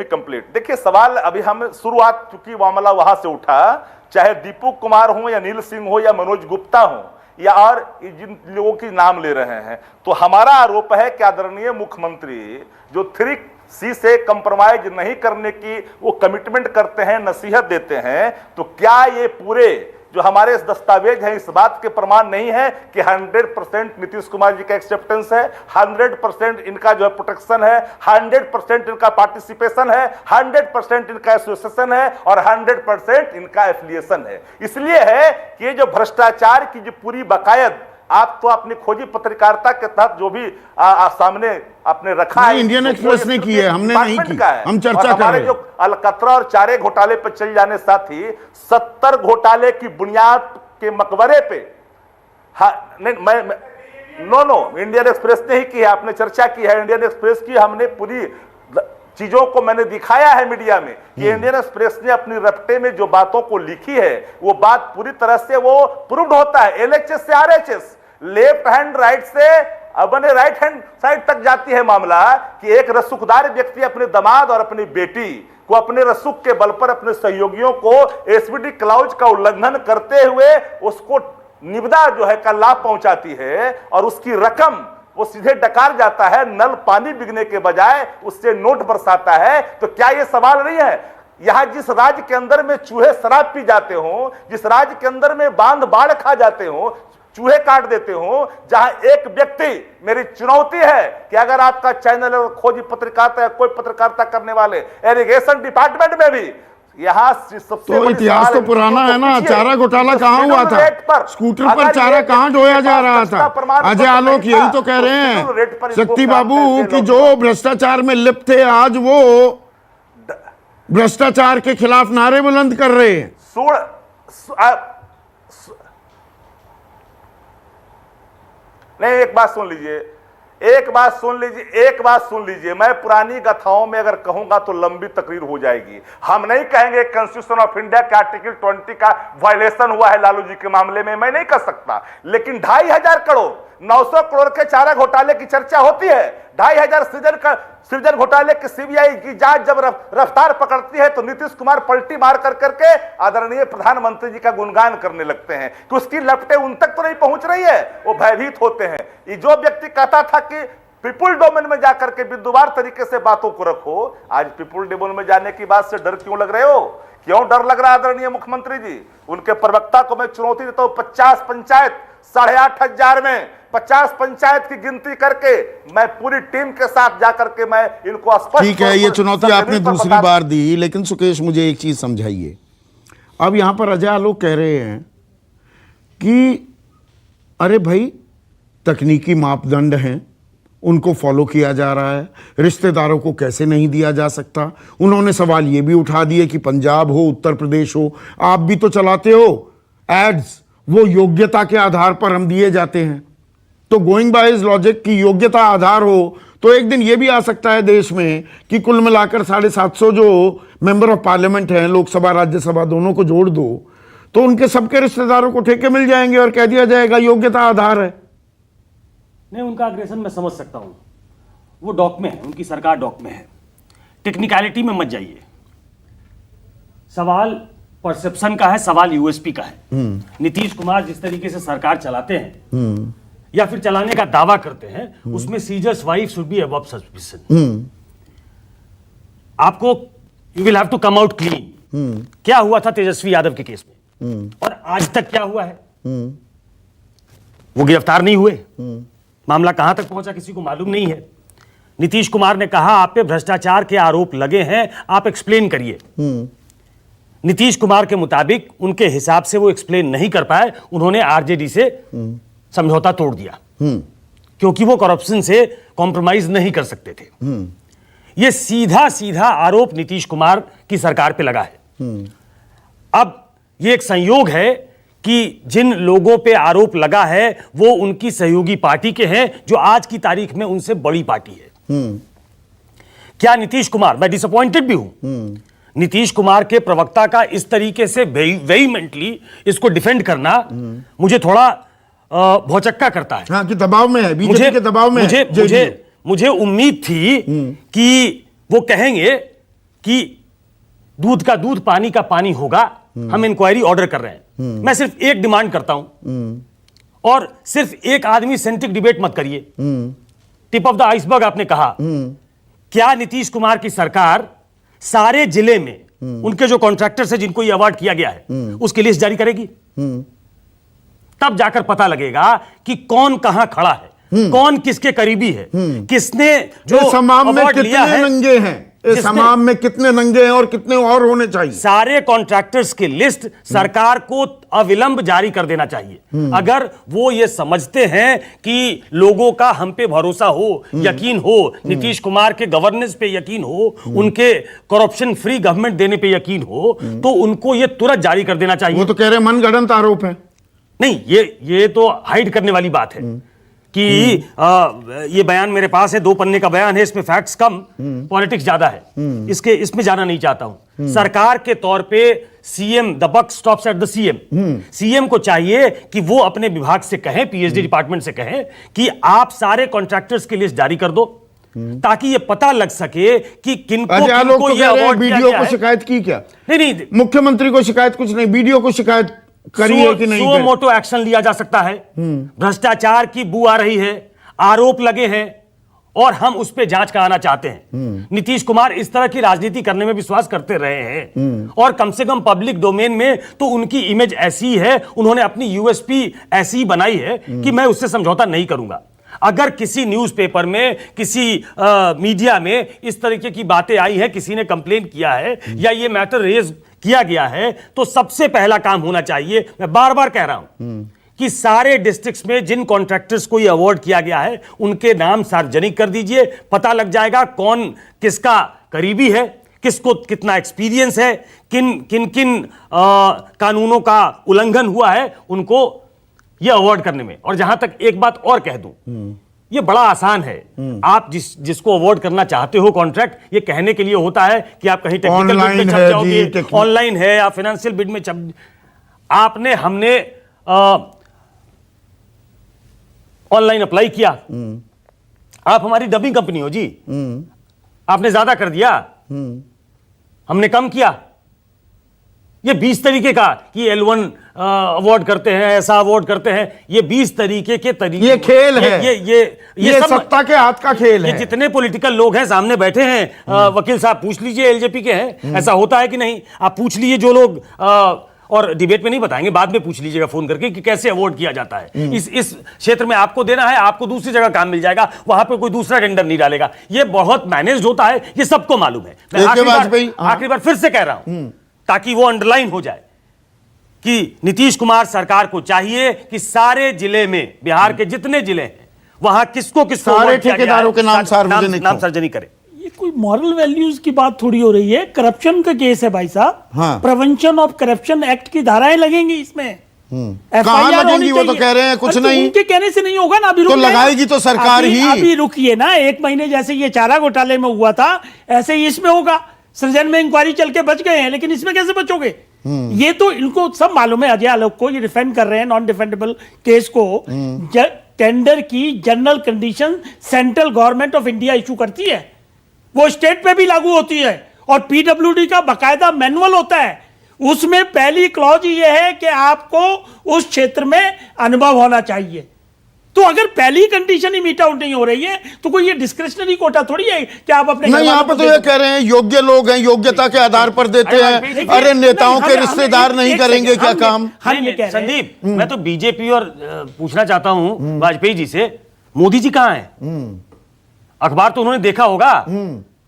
Speaker 7: complete. देखिए सवाल अभी हम शुरुआत, चूंकि मामला वहां से उठा, चाहे दीपू कुमार हो या नील सिंह हो या मनोज गुप्ता हो या और जिन लोगों की नाम ले रहे हैं, तो हमारा आरोप है कि आदरणीय मुख्यमंत्री जो 3C से कंप्रोमाइज नहीं करने की वो कमिटमेंट करते हैं, नसीहत देते हैं, तो क्या ये पूरे जो हमारे दस्तावेज हैं इस बात के प्रमाण नहीं है कि 100% नीतीश कुमार जी का एक्सेप्टेंस है, 100% इनका जो है प्रोटेक्शन है, 100% इनका पार्टिसिपेशन है, 100% इनका एसोसिएशन है और 100% इनका एफिलिएशन है। इसलिए है कि ये जो भ्रष्टाचार की जो पूरी बकायद आप तो अपनी खोजी पत्रकारिता के तहत जो भी सामने आपने रखा है,
Speaker 1: इंडियन एक्सप्रेस ने की है, हमने नहीं की, हम चर्चा कर रहे हैं।
Speaker 7: जो अलकतरा और चारे घोटाले पर चल जाने साथ ही 70 घोटाले की बुनियाद के मकबरे पे, नहीं मैं नो इंडियन एक्सप्रेस ने ही की है, आपने चर्चा की है इंडियन एक्सप्रेस की, हमने पूरी चीजों को मैंने दिखाया है मीडिया में कि इंडियन एक्सप्रेस ने अपनी रफ्ते में जो बातों को लिखी है वो बात पूरी तरह से वो प्रूव्ड होता है। एलएचएस से आरएचएस, लेफ्ट हैंड राइट से बने राइट हैंड साइड तक जाती है मामला कि एक रसूखदार व्यक्ति अपने दामाद और अपनी बेटी को अपने रसूख के बल पर अपने सहयोगियों को एसबीडी क्लॉज का उल्लंघन करते हुए उसको निविदा जो है का लाभ पहुंचाती है और उसकी रकम वो सीधे डकार जाता है, नल पानी बिकने के बजाय उससे नोट बरसाता है। तो क्या ये सवाल नहीं है, यहां जिस राज्य के अंदर में चूहे शराब पी जाते हो, जिस राज्य के अंदर में बांध बाढ़ खा जाते हो, चूहे काट देते हो, जहां एक व्यक्ति, मेरी चुनौती है कि अगर आपका चैनल और खोजी पत्रकारिता या कोई पत्रकारिता करने वाले इरिगेशन डिपार्टमेंट में भी यहाँ सबसे
Speaker 1: तो इतिहास तो पुराना है ना, चारा घोटाला कहाँ हुआ था, स्कूटर पर चारा कहाँ ढोया जा रहा था। अजय आलोक यही तो कह रहे हैं शक्ति बाबू कि जो भ्रष्टाचार में लिप्त थे आज वो भ्रष्टाचार के खिलाफ नारे बुलंद कर रहे हैं।
Speaker 7: नहीं, एक बात सुन लीजिए, मैं पुरानी गाथाओं में अगर कहूंगा तो लंबी तकरीर हो जाएगी। हम नहीं कहेंगे कॉन्स्टिट्यूशन ऑफ इंडिया के आर्टिकल 20 का वायलेशन हुआ है लालू जी के मामले में, मैं नहीं कर सकता, लेकिन 2,500 करोड़ 900 करोड़ के चारा घोटाले की चर्चा होती है। 2,500 सृजन घोटाले की सीबीआई की जांच जब रफ्तार पकड़ती है तो नीतीश कुमार पलटी मार कर करके आदरणीय प्रधानमंत्री जी का गुणगान करने लगते हैं कि उसकी लपटें उन तक तो नहीं पहुंच रही है, वो भयभीत होते हैं। ये जो व्यक्ति कहता था कि पीपुल डोमेन में जाकर के विद्युवार तरीके से बातों को रखो, आज पीपुल डोमेन में जाने की बात से डर क्यों लग रहे हो? क्यों डर लग रहा है आदरणीय मुख्यमंत्री जी? उनके प्रवक्ता को मैं चुनौती देता हूं, 50 पंचायत 8,500 में 50 पंचायत की गिनती करके मैं पूरी टीम के साथ जाकर के मैं इनको स्पष्ट,
Speaker 1: ठीक है, ये चुनौती आपने दूसरी बार दी, लेकिन सुकेश मुझे एक चीज समझाइए। अब यहां पर अजय आलोक कह रहे हैं कि अरे भाई तकनीकी मापदंड हैं, उनको फॉलो किया जा रहा है, रिश्तेदारों को कैसे नहीं दिया जा सकता। उन्होंने सवाल ये भी उठा दिए कि पंजाब हो, उत्तर प्रदेश हो, आप भी तो चलाते हो एड्स, वो योग्यता के आधार पर हम दिए जाते हैं। तो गोइंग बाय हिज लॉजिक की योग्यता आधार हो तो एक दिन यह भी आ सकता है देश में कि कुल मिलाकर 750 जो मेंबर ऑफ पार्लियामेंट हैं, लोकसभा राज्यसभा दोनों को जोड़ दो, तो उनके सबके रिश्तेदारों को ठेके मिल जाएंगे और कह दिया जाएगा योग्यता आधार है।
Speaker 8: नहीं, उनका अग्रेसन मैं समझ सकता हूं, वो डॉक में है, उनकी सरकार डॉक में है, टेक्निकलिटी में मत जाइए। सवाल परसेप्शन का है, सवाल यूएसपी का है। नीतीश कुमार जिस तरीके से सरकार चलाते हैं या फिर चलाने का दावा करते हैं, उसमें Caesar's wife should be above suspicion. आपको you will have to come out clean. क्या हुआ था तेजस्वी यादव के केस में और आज तक क्या हुआ है? वो गिरफ्तार नहीं हुए, मामला कहां तक पहुंचा किसी को मालूम नहीं है। नीतीश कुमार ने कहा आप पे भ्रष्टाचार के आरोप लगे हैं, आप एक्सप्लेन करिए। नीतीश कुमार के मुताबिक उनके हिसाब से वो एक्सप्लेन नहीं कर पाए, उन्होंने आरजेडी से समझौता तोड़ दिया क्योंकि वो करप्शन से कॉम्प्रोमाइज नहीं कर सकते थे। ये सीधा सीधा आरोप नीतीश कुमार की सरकार पे लगा है। अब ये एक संयोग है कि जिन लोगों पे आरोप लगा है वो उनकी सहयोगी पार्टी के हैं, जो आज की तारीख में उनसे बड़ी पार्टी है। क्या नीतीश कुमार, मैं डिसअपॉइंटेड भी हूं, नीतीश कुमार के प्रवक्ता का इस तरीके से वेहीमेंटली इसको डिफेंड करना मुझे थोड़ा भौचक्का करता है।
Speaker 1: हाँ, कि दबाव में है, बीजेपी के दबाव में है।
Speaker 8: मुझे उम्मीद थी कि वो कहेंगे कि दूध का दूध पानी का पानी होगा, हम इंक्वायरी ऑर्डर कर रहे हैं। मैं सिर्फ एक डिमांड करता हूं और सिर्फ एक आदमी सेंट्रिक डिबेट मत करिए। टिप ऑफ द आइसबर्ग आपने कहा, क्या नीतीश कुमार की सरकार सारे जिले में उनके जो कॉन्ट्रैक्टर्स हैं जिनको ये अवार्ड किया गया है उसकी लिस्ट जारी करेगी? तब जाकर पता लगेगा कि कौन कहां खड़ा है, कौन किसके करीबी है, किसने जो
Speaker 1: समाम में
Speaker 8: अवार्ड लिया है,
Speaker 1: नंगे हैं, समाम में कितने नंगे हैं और कितने और होने चाहिए।
Speaker 8: सारे कॉन्ट्रैक्टर्स की लिस्ट सरकार को अविलंब जारी कर देना चाहिए। अगर वो ये समझते हैं कि लोगों का हम पे भरोसा हो, यकीन हो, नीतीश कुमार के गवर्नेंस पे यकीन हो, उनके करप्शन फ्री गवर्नमेंट देने पे यकीन हो, तो उनको ये तुरंत जारी कर देना चाहिए।
Speaker 1: वो तो कह रहे हैं मनगढ़ंत आरोप है।
Speaker 8: नहीं, ये तो हाइड करने वाली बात है कि ये बयान मेरे पास है, 2 पन्ने का बयान है, इसमें फैक्ट्स कम, पॉलिटिक्स ज्यादा है, इसमें जाना नहीं चाहता हूं। सरकार के तौर पे CM, the buck stops at the CM. CM को चाहिए कि वो अपने विभाग से कहें, पीएचडी डिपार्टमेंट से कहें कि आप सारे कॉन्ट्रैक्टर्स की लिस्ट जारी कर दो, ताकि ये पता लग सके कि किनको ये अवार्ड दिया गया है।
Speaker 1: को शिकायत की क्या?
Speaker 8: नहीं,
Speaker 1: मुख्यमंत्री को शिकायत कुछ नहीं, बीडीओ को शिकायत करिए कि नहीं?
Speaker 8: सो मोटो एक्शन लिया जा सकता है। भ्रष्टाचार की बू आ रही है, आरोप लगे हैं और हम उस पर जांच कराना चाहते हैं। नीतीश कुमार इस तरह की राजनीति करने में विश्वास करते रहे हैं और कम से कम पब्लिक डोमेन में तो उनकी इमेज ऐसी है, उन्होंने अपनी यूएसपी ऐसी बनाई है कि मैं उससे समझौता नहीं करूंगा। अगर किसी न्यूज़पेपर में, किसी मीडिया में इस तरीके की बातें आई है, किसी ने कंप्लेन किया है या ये मैटर रेज किया गया है, तो सबसे पहला काम होना चाहिए, मैं बार बार कह रहा हूं, कि सारे डिस्ट्रिक्ट्स में जिन कॉन्ट्रैक्टर्स को ये अवार्ड किया गया है उनके नाम सार्वजनिक कर दीजिए। पता लग जाएगा कौन किसका करीबी है, किसको कितना एक्सपीरियंस है, किन कानूनों का उल्लंघन हुआ है उनको ये अवार्ड करने में। और जहां तक एक बात और कह दूं, ये बड़ा आसान है। आप जिसको अवार्ड करना चाहते हो कॉन्ट्रैक्ट, ये कहने के लिए होता है कि आप कहीं टेक्निकल बिड में छप जाओगे, ऑनलाइन है या फाइनेंशियल बिड में छप। हमने ऑनलाइन अप्लाई किया, आप हमारी डबिंग कंपनी हो जी, आपने ज्यादा कर दिया, हमने कम किया। ये 20 तरीके का कि L1 अवार्ड करते हैं, ऐसा अवार्ड करते हैं, ये 20 तरीके के तरीके,
Speaker 1: ये खेल है, ये
Speaker 8: सब
Speaker 1: सत्ता के हाथ का खेल है।
Speaker 8: ये जितने पॉलिटिकल लोग हैं सामने बैठे हैं, वकील साहब पूछ लीजिए एलजेपी के हैं, ऐसा होता है कि नहीं? आप पूछ लीजिए जो लोग, और डिबेट में नहीं बताएंगे, बाद में पूछ लीजिएगा फोन करके कि कैसे अवार्ड किया जाता है। इस क्षेत्र में आपको देना है, आपको दूसरी जगह काम मिल जाएगा, वहां पे कोई दूसरा टेंडर नहीं डालेगा। ये बहुत मैनेज्ड होता है, ये सबको मालूम है। मैं आखिरी बार फिर से कह रहा हूं ताकि वो अंडरलाइन हो जाए कि नीतीश कुमार सरकार को चाहिए कि सारे जिले में, बिहार के जितने जिले हैं, वहां किसको
Speaker 1: सारे ठेकेदारों के नाम
Speaker 8: सार्वजनिक करे।
Speaker 9: ये कोई मॉरल वैल्यूज की बात थोड़ी हो रही है, करप्शन का केस है भाई साहब।
Speaker 1: हाँ।
Speaker 9: प्रिवेंशन ऑफ करप्शन एक्ट की धाराएं लगेंगी इसमें।
Speaker 1: कहाँ लगेंगी वो तो कह रहे हैं कुछ नहीं,
Speaker 9: उनके कहने से नहीं होगा ना, अभी
Speaker 1: तो लगाएगी तो सरकार ही।
Speaker 9: अभी रुकिए ना, 1 महीने जैसे ये चारा घोटाले में हुआ था ऐसे ही इसमें होगा। सृजन में इंक्वायरी चल के बच गए हैं, लेकिन इसमें कैसे बचोगे? ये तो इनको सब मालूम है, अजय आलोक को, ये डिफेंड कर रहे हैं नॉन डिफेंडेबल केस को। टेंडर की general condition central government of India issue करती है, वो स्टेट पे भी लागू होती है, और पीडब्ल्यूडी का बकायदा मैनुअल होता है। उसमें पहली क्लॉज ये है कि आपको उस क्षेत्र में अनुभव होना चाहिए। तो अगर पहली कंडीशन ही मीट आउट नहीं हो रही है तो कोई ये डिस्क्रिशनरी कोटा थोड़ी है कि आप अपने
Speaker 1: नहीं, यहाँ पे तो ये कह रहे हैं योग्य लोग हैं, योग्यता के आधार पर देते हैं। अरे नेताओं के रिश्तेदार नहीं करेंगे क्या काम?
Speaker 8: संदीप, मैं तो बीजेपी और पूछना चाहता हूं वाजपेयी जी से, मोदी जी कहां हैं? अखबार तो उन्होंने देखा होगा,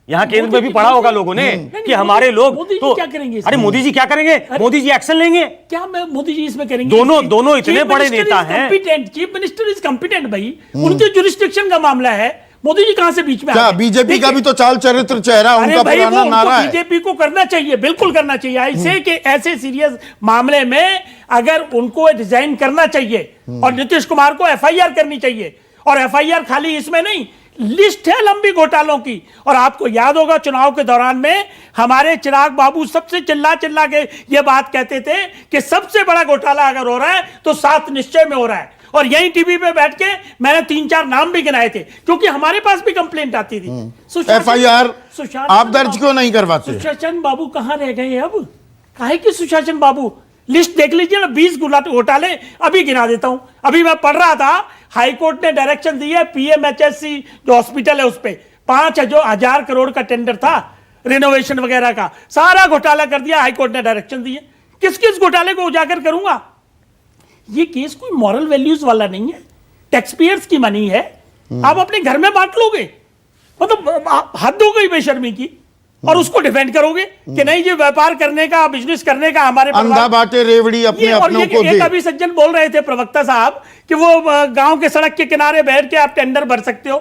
Speaker 8: यहाँ केंद्र में भी पढ़ा होगा लोगों ने कि हमारे लोग तो
Speaker 9: क्या करेंगे?
Speaker 8: अरे मोदी जी क्या करेंगे? मोदी जी एक्शन लेंगे
Speaker 9: क्या? मैं मोदी जी इसमें करेंगे?
Speaker 8: दोनों इतने बड़े नेता हैं।
Speaker 9: चीफ मिनिस्टर इज कॉम्पिटेंट भाई, उनके जुरिस्डिक्शन का मामला है। मोदी जी कहां से बीच में?
Speaker 1: क्या बीजेपी का भी तो चाल चरित्र चेहरा उनका पुराना नारा है।
Speaker 9: बीजेपी को करना चाहिए, बिल्कुल करना चाहिए। ऐसे कि ऐसे सीरियस मामले में अगर उनको रिजाइन करना चाहिए और नीतीश कुमार को एफआईआर करनी चाहिए। और एफआईआर खाली इसमें नहीं, लिस्ट है लंबी घोटालों की। और आपको याद होगा चुनाव के दौरान में हमारे चिराग बाबू सबसे चिल्ला के ये बात कहते थे कि सबसे बड़ा घोटाला अगर हो रहा है तो 7 निश्चय में हो रहा है। और यही टीवी पे बैठ के मैंने 3-4 नाम भी गिनाए थे, क्योंकि हमारे पास भी कंप्लेंट आती थी।
Speaker 1: एफआईआर आप दर्ज क्यों नहीं करवाते?
Speaker 9: सुशासन बाबू कहां रह गए अब? काहे कि सुशासन बाबू, लिस्ट देख लीजिए ना, 20 घोटाले अभी गिना देता हूं। अभी मैं पढ़ रहा था, हाईकोर्ट ने डायरेक्शन दी है पीएमएचएससी जो हॉस्पिटल है उस पे 5,000 करोड़ का टेंडर था रिनोवेशन वगैरह का, सारा घोटाला कर दिया। हाईकोर्ट ने डायरेक्शन दी है। किस किस घोटाले को उजागर करूंगा? ये केस कोई मॉरल वैल्यूज वाला नहीं है, टैक्स पेयर्स की मनी है, आप अपने घर में बांट लोगे। मतलब हद हो गई बेशर्मी की। और उसको डिफेंड करोगे कि नहीं, ये व्यापार करने का, बिजनेस करने का हमारे
Speaker 1: अंधा बाटे रेवड़ी अपने अपनों को दे।
Speaker 9: अभी सज्जन बोल रहे थे प्रवक्ता साहब कि वो गांव के सड़क के किनारे बैठ के आप टेंडर भर सकते हो।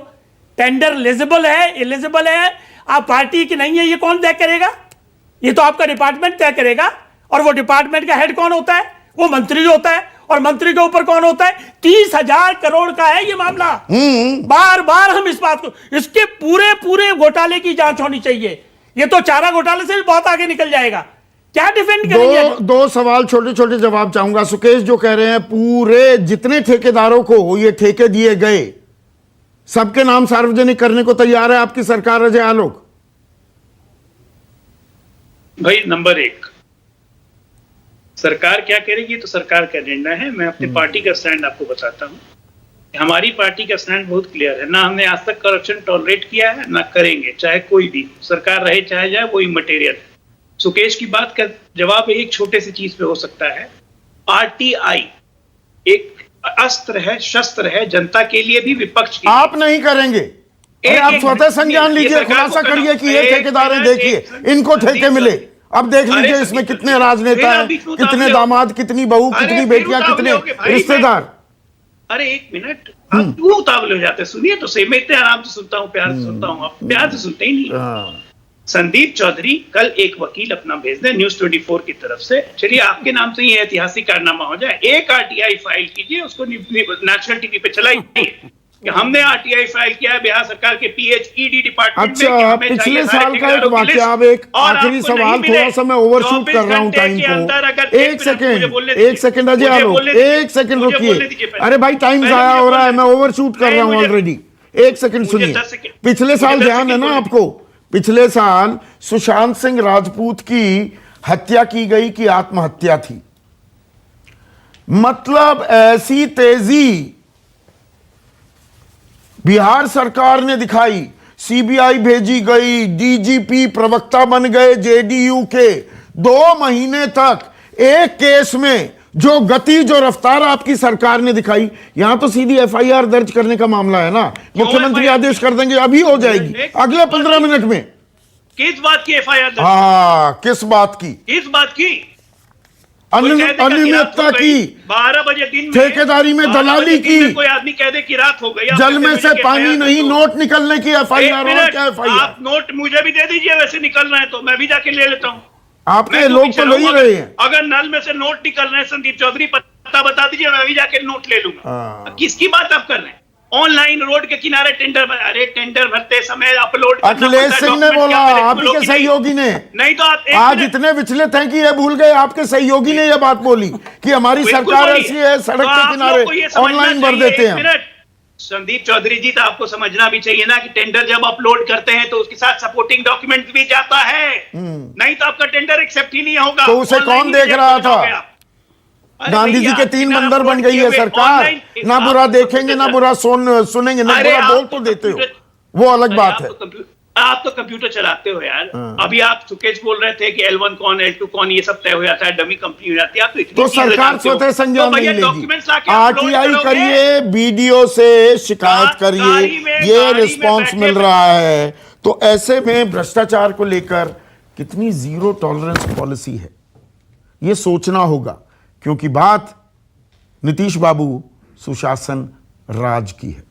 Speaker 9: टेंडर एलिजिबल है, इलिजिबल है, आप पार्टी की नहीं है, ये कौन तय करेगा? ये तो आपका डिपार्टमेंट तय करेगा। और वो डिपार्टमेंट का हेड कौन होता है? वो मंत्री होता है। और मंत्री के ऊपर कौन होता है? 30,000 करोड़ का है ये मामला। बार बार हम इस बात को, इसके पूरे घोटाले की जांच होनी चाहिए। ये तो चारा घोटाले से भी बहुत आगे निकल जाएगा। क्या डिफेंड करेंगे?
Speaker 1: दो सवाल छोटे छोटे जवाब चाहूंगा। सुकेश जो कह रहे हैं पूरे जितने ठेकेदारों को ये ठेके दिए गए सबके नाम सार्वजनिक करने को तैयार है आपकी सरकार, अजय आलोक?
Speaker 5: भाई नंबर 1, सरकार क्या करेगी तो सरकार का निर्णय है। मैं अपनी पार्टी का स्टैंड आपको बताता हूं। हमारी पार्टी का स्टैंड बहुत क्लियर है। ना हमने आज तक करप्शन टॉलरेट किया है, ना करेंगे, चाहे कोई भी सरकार रहे चाहे जाए, वो इमटेरियल है। सुकेश की बात का जवाब एक छोटे से चीज पे हो सकता है। आरटीआई एक अस्त्र है, शस्त्र है, जनता के लिए भी, विपक्ष के लिए।
Speaker 1: आप नहीं करेंगे? आप स्वतः संज्ञान लीजिए, खुलासा करिए कि ये ठेकेदार देखिए इनको ठेके मिले। अब देख लीजिए इसमें कितने राजनेता हैं, कितने दामाद, कितनी बहू, कितनी बेटियां, कितने रिश्तेदार।
Speaker 5: अरे एक मिनट, आप क्यों उतावले हो जाते? सुनिए तो सही। मैं इतने आराम से सुनता हूँ, प्यार से सुनता हूँ, आप प्यार से सुनते ही नहीं। संदीप चौधरी कल एक वकील अपना भेज दे न्यूज 24 की तरफ से, चलिए आपके नाम से ही ऐतिहासिक कारनामा हो जाए, एक आरटीआई फाइल कीजिए, उसको नेशनल टीवी पे चलाइए कि हमने आरटीआई फाइल किया है बिहार सरकार के पीएचईडी डिपार्टमेंट में।
Speaker 1: अच्छा, पिछले साल का एक वाकया। अब एक आखिरी सवाल, थोड़ा सा मैं ओवरशूट कर रहा हूं टाइम को। एक सेकंड अजय आलोक, एक सेकंड रुकिए। अरे भाई टाइम जाया हो रहा है, मैं ओवरशूट कर रहा हूं ऑलरेडी। एक सेकंड सुनिए। पिछले साल ध्यान है ना आपको, पिछले साल सुशांत सिंह राजपूत की हत्या की गई कि आत्महत्या थी? मतलब ऐसी तेजी बिहार सरकार ने दिखाई, सीबीआई भेजी गई, डीजीपी प्रवक्ता बन गए जेडीयू के। 2 महीने तक एक केस में जो गति, जो रफ्तार आपकी सरकार ने दिखाई, यहां तो सीधी एफआईआर दर्ज करने का मामला है ना। मुख्यमंत्री आदेश कर देंगे, अभी हो जाएगी अगले 15 मिनट में।
Speaker 5: किस बात की एफआईआर?
Speaker 1: हाँ, किस बात की?
Speaker 5: किस बात की?
Speaker 1: अनियमितता की,
Speaker 5: 12 बजे दिन में
Speaker 1: ठेकेदारी में दलाली की,
Speaker 5: कोई आदमी कह दे कि रात हो गई,
Speaker 1: जल में से पानी नहीं, नोट निकलने की एफआईआर। और क्या एफआईआर?
Speaker 5: आप नोट मुझे भी दे दीजिए, वैसे निकल रहे हैं तो मैं भी जाके ले लेता हूँ।
Speaker 1: आपके लोग तो ले ही रहे हैं।
Speaker 5: अगर नल में से नोट निकल रहे हैं संदीप चौधरी, पता बता दीजिए, मैं अभी जाकर नोट ले लूंगा। किसकी बात आप कर रहे हैं? ऑनलाइन रोड के किनारे टेंडर, अरे टेंडर भरते समय अपलोड,
Speaker 1: अखिलेश सिंह ने बोला, आपके सहयोगी ने।
Speaker 5: नहीं तो आप
Speaker 1: आज इतने विचलित हैं कि ये भूल गए आपके सहयोगी ने यह बात बोली कि हमारी सरकार ऐसी है, सड़क के किनारे ऑनलाइन भर देते हैं।
Speaker 5: संदीप चौधरी जी, तो आपको समझना भी चाहिए ना कि टेंडर जब अपलोड करते हैं तो उसके साथ सपोर्टिंग डॉक्यूमेंट भी जाता है, नहीं तो आपका टेंडर एक्सेप्ट ही नहीं होगा।
Speaker 1: तो उसे कौन देख रहा था? गांधी जी के 3 बंदर बन गई है सरकार, ना बुरा देखेंगे ना बुरा सुनेंगे, ना बुरा बोल तो देते हो, वो अलग बात है।
Speaker 5: आप तो कंप्यूटर चलाते हो यार। अभी आप सुकेश बोल रहे थे कि L1 कौन L2 कौन ये सब तय हो जाता है, डमी कंपनी हो जाती है। आप
Speaker 1: तो सरकार स्वतः संज्ञान नहीं लेगी। RTI करिए, BDO से शिकायत करिए, ये रिस्पांस मिल रहा है। तो ऐसे में भ्रष्टाचार को लेकर कितनी जीरो टॉलरेंस पॉलिसी है, ये सोचना होगा, क्योंकि बात नीतीश बाबू सुशासन राज की है।